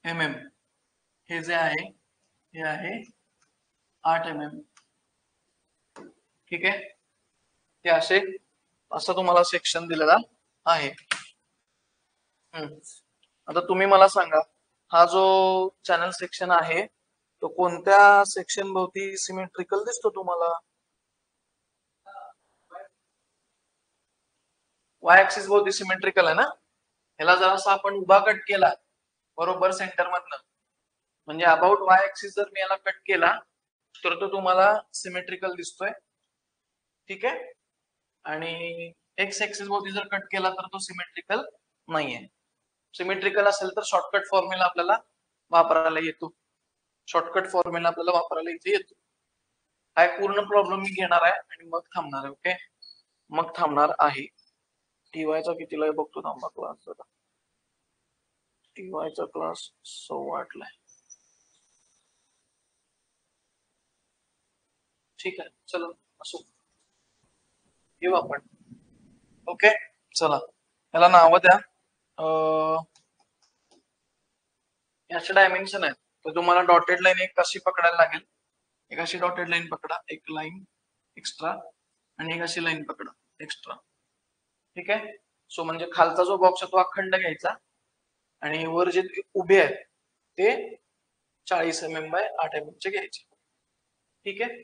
mm हे जे आहे हे आहे 8 mm. ठीक आहे, हे असे असं तुम्हाला सेक्शन दिलेला आहे. आता तुम्ही मला सांगा, हा जो चॅनल सेक्शन आहे तो कोणत्या सेक्शन भोवती सिमेट्रिकल दिसतो तुम्हाला? वाय ऍक्सिस भोवती सिमेट्रिकल आहे ना. ह्याला जरासा आपण उभा कट केला बरोबर सेंटर मधनं, म्हणजे अबाउट वाय ऍक्सिस जर मी याला कट केला तर तो तुम्हाला सिमेट्रिकल दिसतोय. ठीक आहे, आणि एक्स ऍक्सिस भोवती जर कट केला तर तो सिमेट्रिकल नाहीये. सिमेट्रिकल असेल तर शॉर्टकट फॉर्म्युला आपल्याला वापरायला येतो. शॉर्टकट फॉर्म्युला आपल्याला वापरायला इथे येतो. हा पूर्ण प्रॉब्लेम मी घेणार आहे आणि मग थांबणार आहे. ओके, मग थांबणार आहे. टीवायचा कितीला बघतो थांबा क्लास जरा. टीवायचा क्लास 8:15 ला. ठीक आहे, चलो असो, येऊ आपण. ओके, चला, याला नाव द्या. याचे डायमेन्शन आहेत, तर तुम्हाला डॉटेड लाईन एक कशी पकडायला लागेल. एक अशी डॉटेड लाईन पकडा, एक लाईन एक्स्ट्रा, आणि एक अशी लाईन पकडा एक्स्ट्रा. ठीक आहे, सो म्हणजे खालचा जो बॉक्स आहे तो अखंड घ्यायचा आणि वर जे उभे आहेत ते 40 mm बाय 8 mm चे घ्यायचे. ठीक आहे.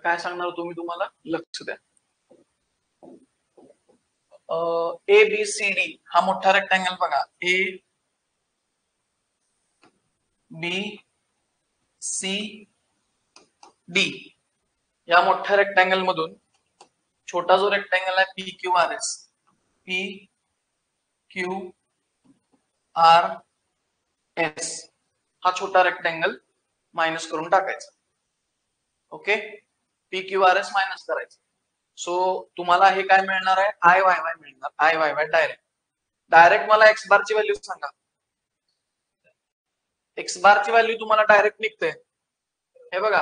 काय सांगणार तुम्ही, तुम्हाला लक्ष द्या. ए बी सी डी हा मोठा रेक्टँगल बघा. ए बी सी डी या मोठ्या रेक्टँगल मधून छोटा जो रेक्टँगल आहे P Q R S, P Q R S हा छोटा रेक्टँगल मायनस करून टाकायचा. Okay, P Q R S minus करायचं. सो तुम्हाला हे काय मिळणार आहे, आय वाय वाय मिळणार. आय वाय वाय डायरेक्ट मला एक्स बार ची व्हॅल्यू सांगा. एक्स बार ची व्हॅल्यू तुम्हाला डायरेक्ट निघते, हे बघा.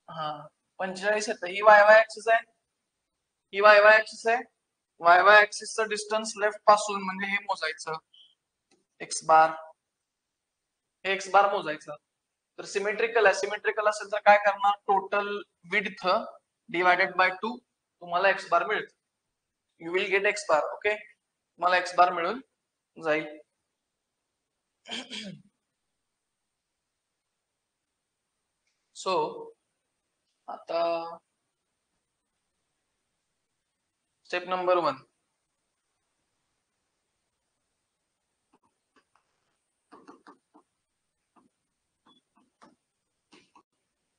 हा, 45 येतं. ही वाय वाय ऍक्सिस आहे, ही वाय वाय ऍक्सिस आहे. वाय वाय ऍक्सिसचं डिस्टन्स लेफ्ट पासून म्हणजे हे मोजायचं एक्स बार, हे एक्स बार मोजायचं. तर सिमेट्रिकल आहे, सिमेट्रिकल असेल तर काय करणार, टोटल विड्थ डिवायडेड बाय 2 तुम्हाला एक्स बार मिळेल. You will get x bar. Okay, तुम्हाला एक्स बार मिळून जाईल. सो आता स्टेप नंबर 1.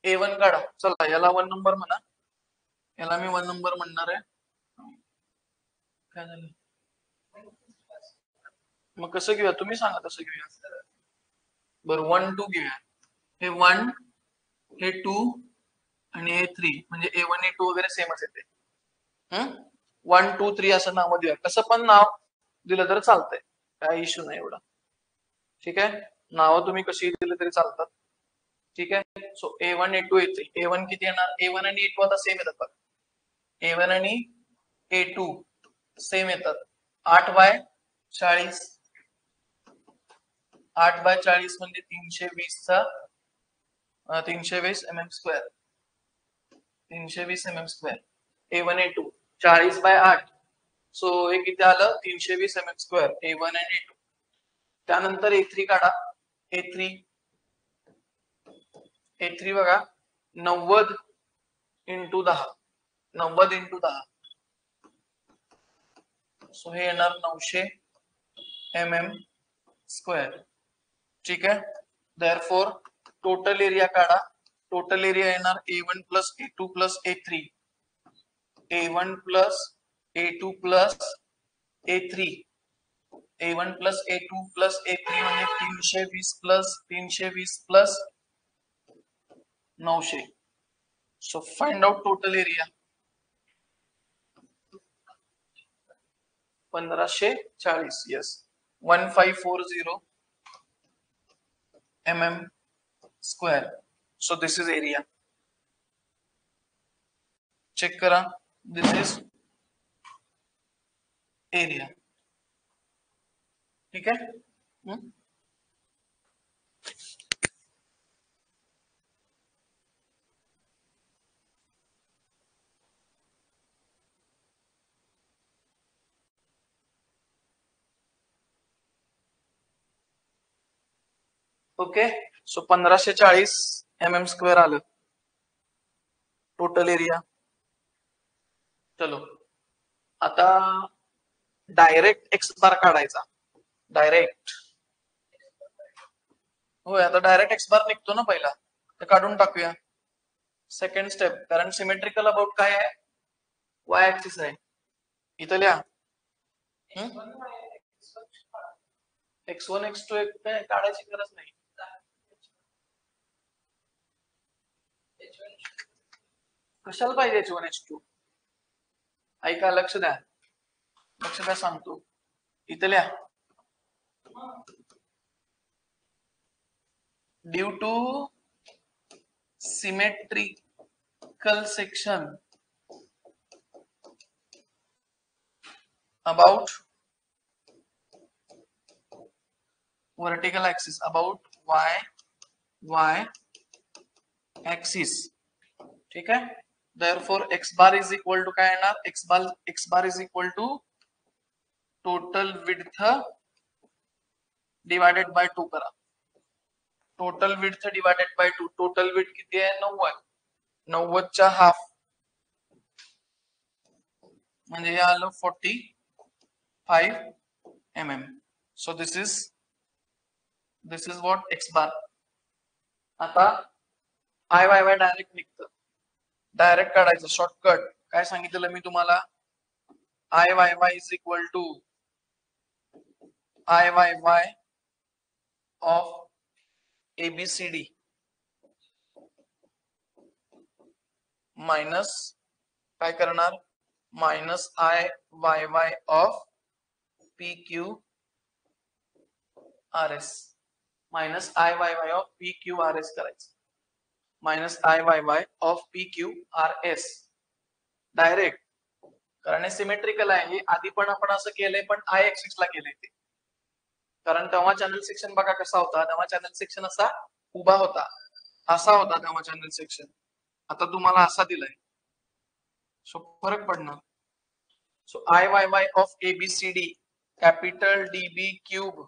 A1 काढा. चला याला 1 नंबर म्हणा, याला मी 1 नंबर म्हणणार आहे. काय झालं मग, कसं घेऊया तुम्ही सांगा, तसं घेऊया. बरं 1 2 घेऊया. हे 1, हे 2 आणि हे 3, म्हणजे A1 A2 वगैरे सेमच येते. 1 2 3 असं नाव देऊया. कसं पण नाव दिलं तर चालतंय, काय इश्यू नाही एवढा. ठीक आहे, नावं तुम्ही कशी दिली तरी चालतात. ठीक आहे. So A1 A2 A3. A1 किती येणार, A1 आणि A2 आता सेम येतात बघा. A1 आणि A2 सेम येतात. 8/40, 8/40 म्हणजे 320 mm square, 320 mm square. A1 A2 40/8, so हे किती आलं, 320 mm स्क्वेअर. A1 आणि A2. त्यानंतर A3 काढा. A3 बघा, 90 × 10, 90 × 10, सो हे येणार 900 mm स्क्वेअर. ठीक आहे. देअरफॉर टोटल एरिया काढा. टोटल एरिया येणार A1 + A2 + A3, A1 + A2 + A3, A1 + A2 + A3 म्हणजे 320 + 320 + 900. So find out total area. 1540. Yes, 1540 mm square. So this is area. Check करा, this is area. ठीक आहे. Okay, so 1540 mm square आलं total area. चलो आता direct x बार काढायचा. Direct, होय, आता डायरेक्ट एक्स बार निघतो ना पहिला, ते काढून टाकूया. सेकंड स्टेप, कारण सिमेट्रिकल अबाउट काय आहे, वाय ऍक्सिस आहे. इथं लिहा x1 x2 काढायची गरज नाही. कशाला पाहिजे H1 H2? ऐका, लक्ष द्या सांगतो. इथं लिहा, due to symmetrical section about vertical axis, about y axis. ठीक आहे. therefore x bar is equal to काय येणार, x bar is equal to total width divided by 2 करा. Total width divided by 2. Total width किती आहे, 90. 90 च्या half म्हणजे हे आलं 45 mm. So this is what X bar. आता आय वाय वाय डायरेक्ट निघतं, डायरेक्ट काढायचं शॉर्टकट. काय सांगितलेलं मी तुम्हाला, I Y Y is equal to I Y Y of ABCD minus काय करणार, minus I Y Y of PQRS, minus I Y Y of PQRS करायचं. Minus I Y Y of P Q R S direct, कारण हे symmetrical आहे. हे आधी पण आपण असं केलंय, पण आय एक्सिस ला केलंय ते, कारण तेव्हा चॅनल सेक्शन बघा कसा होता. तेव्हा चॅनल सेक्शन असा उभा होता, असा होता तेव्हा चॅनल सेक्शन. आता तुम्हाला असा दिलाय, सो फरक पडणार. So I Y Y of A B C D capital D B cube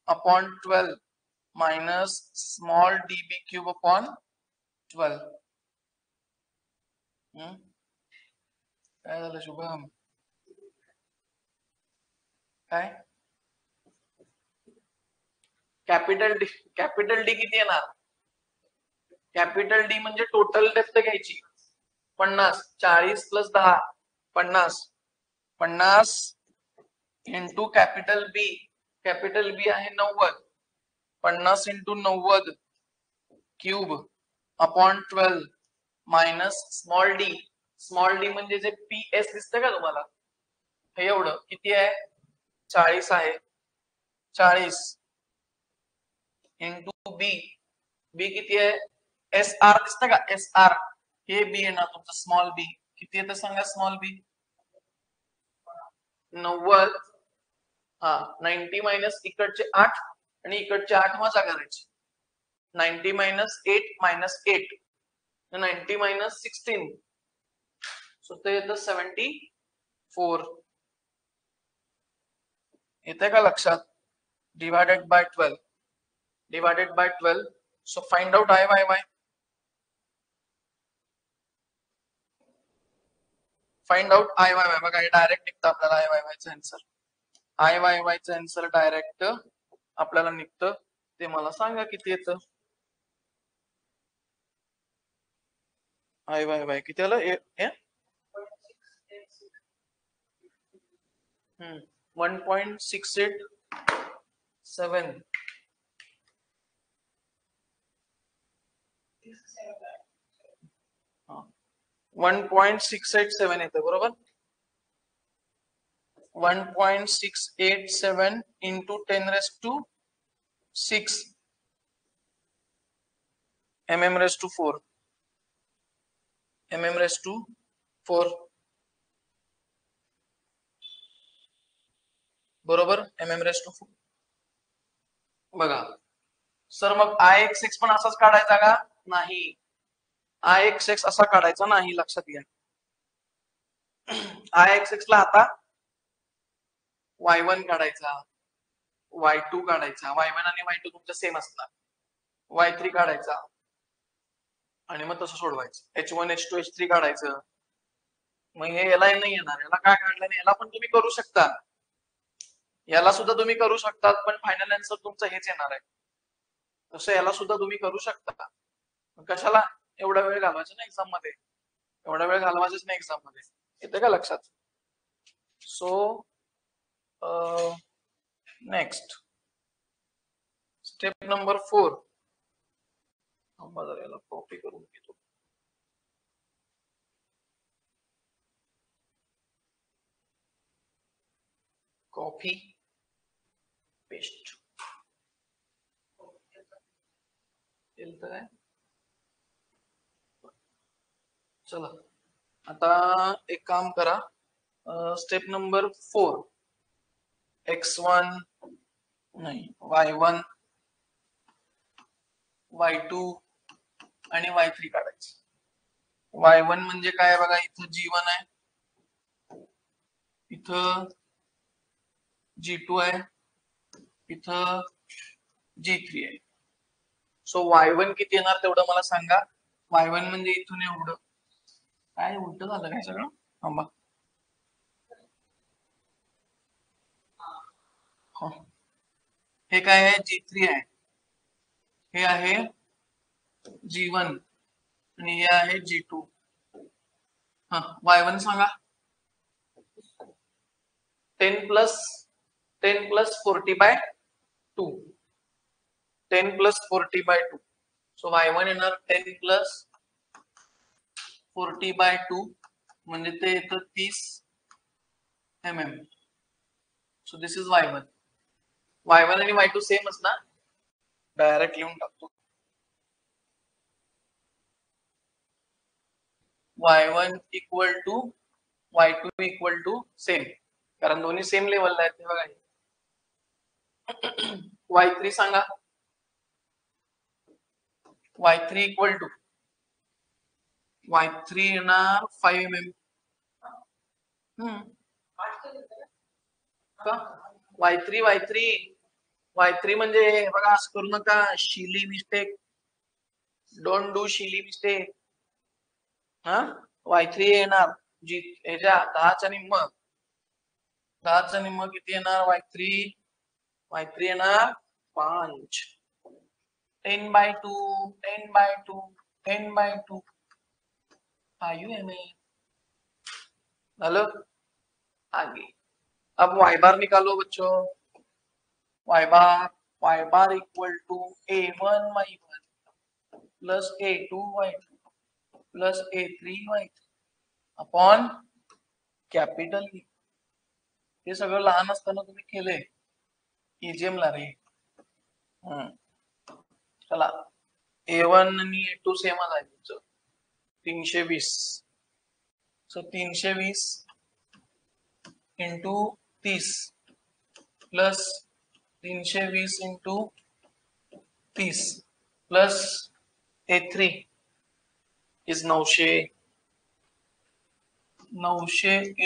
upon 12 minus small D B cube upon 12. काय झालं शुभम? काय कॅपिटल डी किती येणार? कॅपिटल डी म्हणजे टोटल डेप्थ घ्यायची 50, 40 प्लस 10 50, 50 इंटू कॅपिटल बी आहे 90, 50 into 90 cube upon 12 minus small D म्हणजे J P S दिसतं का तुम्हाला, हे एवढं किती आहे? 40 आहे. 40 इंटू बी किती आहे? एस आर दिसतं का? एस आर हे बी आहे ना तुमचं, स्मॉल बी किती येतं सांगा? स्मॉल बी 90. हा 90 मायनस इकडचे 8 आणि इकडचे 8 वजा करायचे. 90 मायनस 8 मायनस 8 90 मायनस 16, सो ते येतं 74. येते का लक्षात? Divided by 12. So find out I Y Y. Find out I Y Y. बघा हे डायरेक्ट निघतं आपल्याला आय वाय वायचं आन्सर. आय वाय वायचं आन्सर डायरेक्ट आपल्याला निघतं. ते मला सांगा किती येतं. आय वाय वाय किती आलं? 1.687. 1.687 येतं बरोबर. 1.687 इंटू 10⁻6 mm⁻4 mm⁻4 बरोबर. mm⁻4 बघा सर, मग आय एक्स एक्स पण असाच काढायचा का? नाही, आय एक्स एक्स असा काढायचा नाही, लक्षात घ्या. आय एक्स एक्स ला आता y1 काढायचा, y2 काढायचा, y1 आणि y2 तुमचं सेम असणार, y3 काढायचा आणि मग तसं सोडवायचं. h1 h2 h3 काढायचं. मग हे याला नाही येणार, याला काय काढलं नाही. याला पण तुम्ही करू शकता, याला सुद्धा तुम्ही करू शकतात, पण फायनल आन्सर तुमचं हेच येणार आहे. तसं याला सुद्धा तुम्ही करू शकता. कशाला एवढा वेळ घालवायचा ना एक्झाम मध्ये, एवढा वेळ घालवायचाच नाही एक्झाम मध्ये. येते का लक्षात? So next step number 4. याला कॉपी करून घेतो. Copy paste. चला आता एक काम करा. स्टेप नंबर 4 x1 नाही y1 y2 आणि y3 काढायचं. y1 म्हणजे काय बघा, इथं g1 आहे, इथं g2 आहे, इथं g3 आहे. सो y1 किती येणार तेवढं मला सांगा. y1 म्हणजे इथून एवढं. काय उलट झालं काय सगळं? थांबा. हे काय आहे? g3 आहे, हे आहे g1 आणि हे आहे g2. हा y1 सांगा. 10 प्लस 40/2. 10 प्लस 40/2. सो y1 येणार 10 प्लस 40/2 म्हणजे ते येतं 30 mm. So this is y1. आणि y2 सेमच ना, डायरेक्ट लिहून टाकतो. y1 equal to y2 equal to same, कारण दोन्ही सेम लेवलला आहेत. बघा y3 सांगा. y3 इक्वल टू y3 येणार 5 mm. y3 म्हणजे बघा असं करू नका, शिली mistake, don't do Shili mistake. हा y3 येणार जी ह्याच्या 10च्या निम्म, 10च्या निम्म किती येणार y3 येणार 5. 10/2 10/2 10/2 हेलो आगे. अब y बार निकालो बच्चों. y bar equal to a1 y1 plus a2 y2 plus a3 y3 upon capital E. हे सगळं लहान असताना तुम्ही केले EGM ला रे. चला a1 आणि a2 सेमच आहे तुमचं 320. So 320 into 30 plus 320 into 30 plus a3 is 900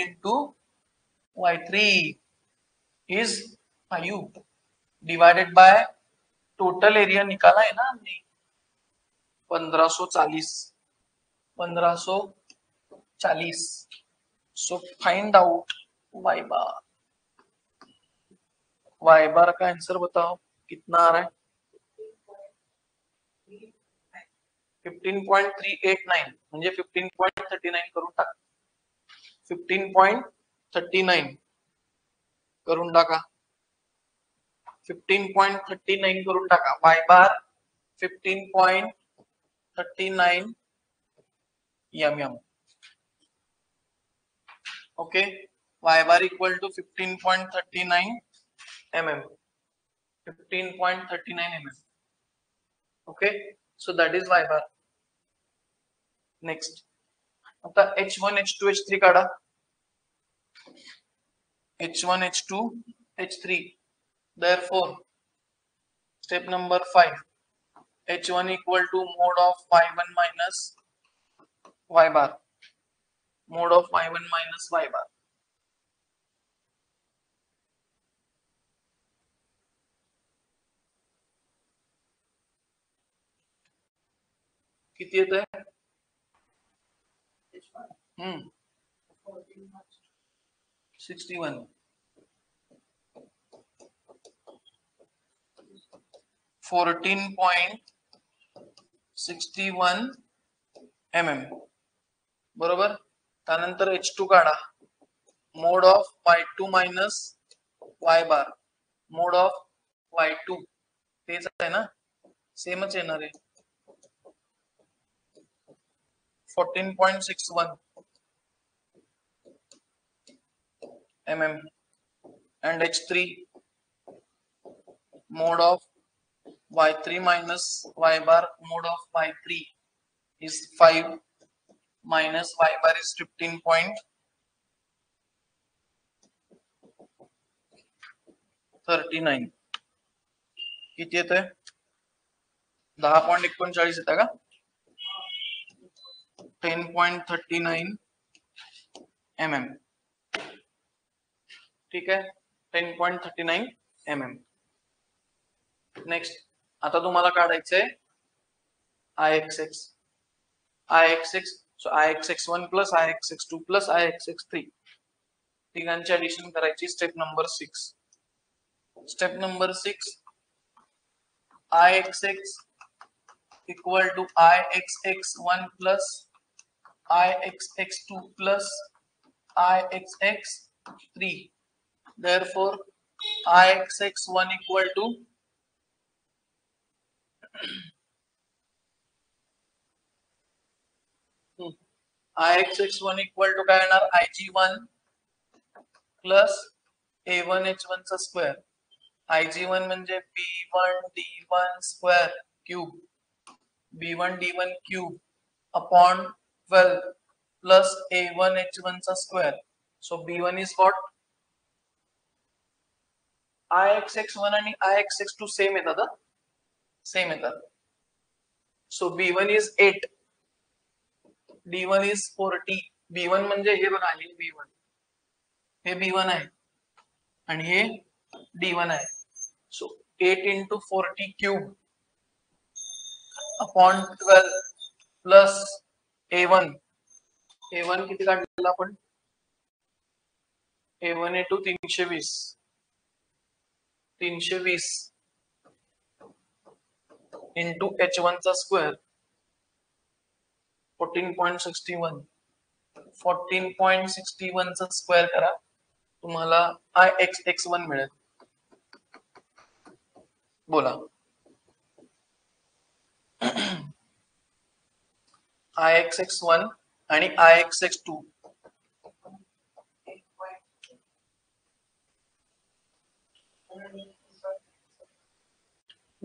into y3 is 5 divided by total area निकाला है ना हमने 1540. सो फाइंड आउट y बार का आंसर बताओ कितना आ रहा है. 15.389 म्हणजे 15.39 करून टाका. 15.39 करून टाका. 15.39 करून टाका. y bar 15.39 mm. Okay, y bar equal to 15.39 mm. 15.39 mm. Okay, so that is y bar. Next आता h1 h2 h3 काढा. h1 h2 h3. therefore step number 5, h1 equal to mode of y1 minus y bar, mode of y1 minus y bar. किती येत आहे? 61. 14.61 mm. बरोबर. त्यानंतर h2 काढा. Mode of y2 minus y bar, mode of y2 तेच आहे ना, सेमच येणार आहे. 14.61 mm and h3 mode of y3 minus y bar, mode of y3 is 5 minus y bar is 15.39. किती येतोय? 10.39 येतं का? 10.39 mm. ठीक आहे, 10.39 mm. नेक्स्ट आता तुम्हाला काढायचंय Ixx. So Ixx1 plus Ixx2 plus Ixx3 तिघांची ऍडिशन करायची. Step number 6. Step number 6, Ixx equal to Ixx1 plus Ixx2 plus Ixx3. therefore Ixx1 equal to Ixx1 equal to काय येणार? Ig1 प्लस a1 h1 चा square. Ig1 म्हणजे b1 d1 square cube, b1 d1 cube upon 12 plus a1 h1 चा square. So b1 is what? ixx1 आणि ixx2 same येतात, same येतात. So b1 is 8, d1 is 40. b1 म्हणजे हे बघा, हे b1, हे b1 आहे आणि हे d1 आहे. So 8 into 40 cube upon 12 plus a1. a1 किती काढलेला आपण? a1 into 320, 320 into h1 चा स्क्वेअर 14.61, 14.61 चा स्क्वेअर करा, तुम्हाला ixx1 मिळेल. बोला. ixx1 आणि ixx2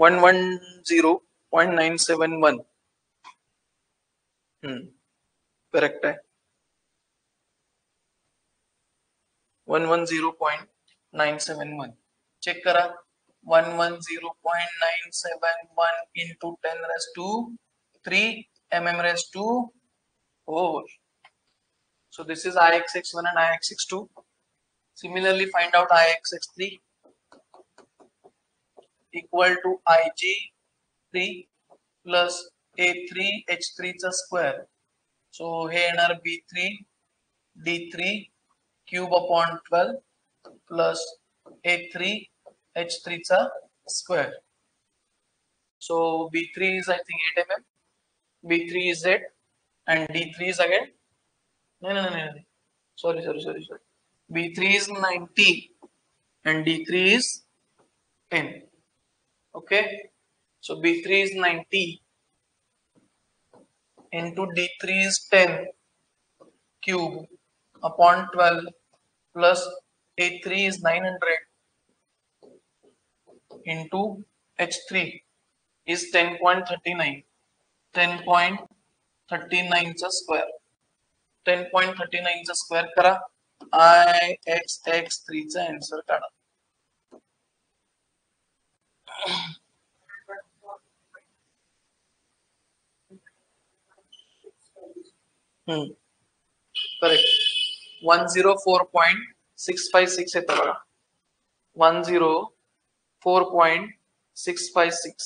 110.971. करेक्ट आहे. 110.971. चेक करा. 110.971 into 10 raised to 3 mm raised to 4. So this is ixx1 and ixx2. Similarly, find out ixx3 equal to ig3 plus a3 h3 चा स्क्वेअर. सो हे येणार b3 d3 cube upon 12 plus a3 h3 चा square. So b3 is I think 8 mm, b3 is 8 and d3 is again no, sorry, b3 is 90 and d3 is 10. Okay, so b3 is 90 into d3 is 10 cube upon 12 plus a3 is 900 into h3 is 10.39, 10.39 चा square. 10.39 चा square करा, ixx3 चा answer काढा. Correct. 104.656 येतं बघा. 104.656,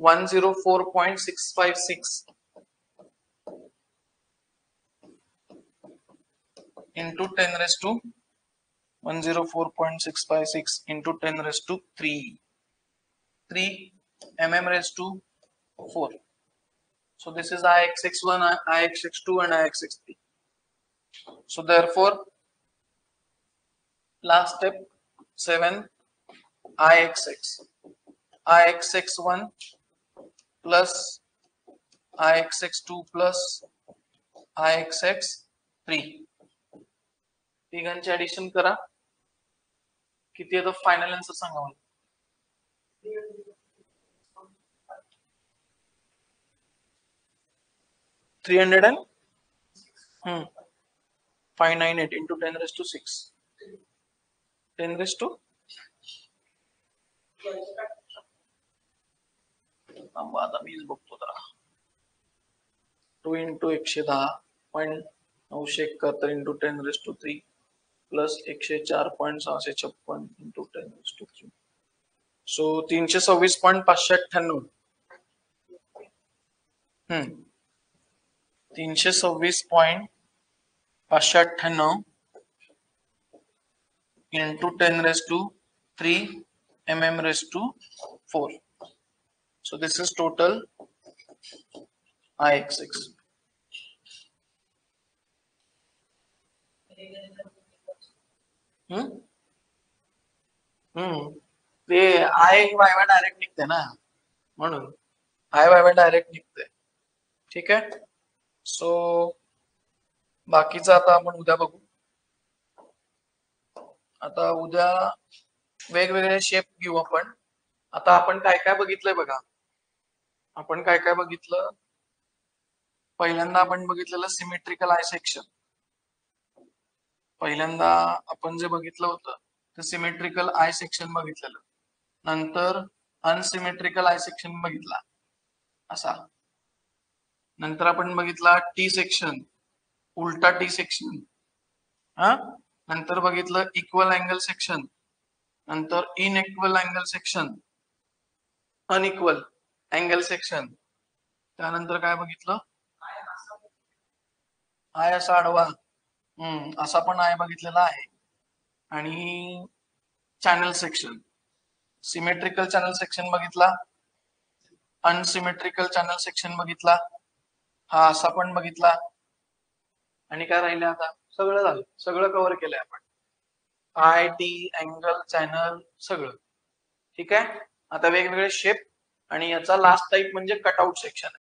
104.656 into 10 raised to 104.656 into 10 raised to 3 mm raised to 4. So this is ixx1, ixx2 and ixx3. So therefore last step 7, ixx1 plus ixx2 plus ixx3 तिघांचे addition करा. किती येतं फायनल आन्सर सांगा मला. 598 into 10 raised to 6, 10 raised to आता मीच बघतो जरा. 2 into 110.971 into 10 raised to 3 plus 104.656 into 10 raised to 3. So 326.598. 326.598 into 10 raised to 3 mm raised to 4. So this is total ixx. ते आय वाय डायरेक्ट निघते ना, म्हणून आय वाय डायरेक्ट निघते. ठीक आहे. सो बाकीचं आता आपण उद्या बघू. आता उद्या वेगवेगळे शेप घेऊ आपण. आता आपण काय काय बघितलंय बघा. आपण काय काय बघितलं. पहिल्यांदा आपण बघितलेलं सिमेट्रिकल आय सेक्शन. पहिल्यांदा आपण जे बघितलं होतं ते सिमेट्रिकल आय सेक्शन बघितलेलं. नंतर अनसिमेट्रिकल आय सेक्शन बघितला असा. नंतर आपण बघितला टी सेक्शन, उलटा टी सेक्शन. नंतर बघितलं इक्वल अँगल सेक्शन, नंतर inequal angle section, unequal angle section. त्यानंतर काय बघितलं, आय असा आडवा, असा पण आय बघितलेला आहे. आणि channel section, symmetrical channel section बघितला, अनसिमेट्रिकल चॅनल सेक्शन बघितला, हा असा पण बघितला. आणि काय राहिले आता, सगळं झालं, सगळं कव्हर केलंय आपण. आय, टी, अँगल, चॅनल सगळं ठीक आहे. आता वेगवेगळे शेप आणि याचा लास्ट टाईप म्हणजे कटआउट सेक्शन.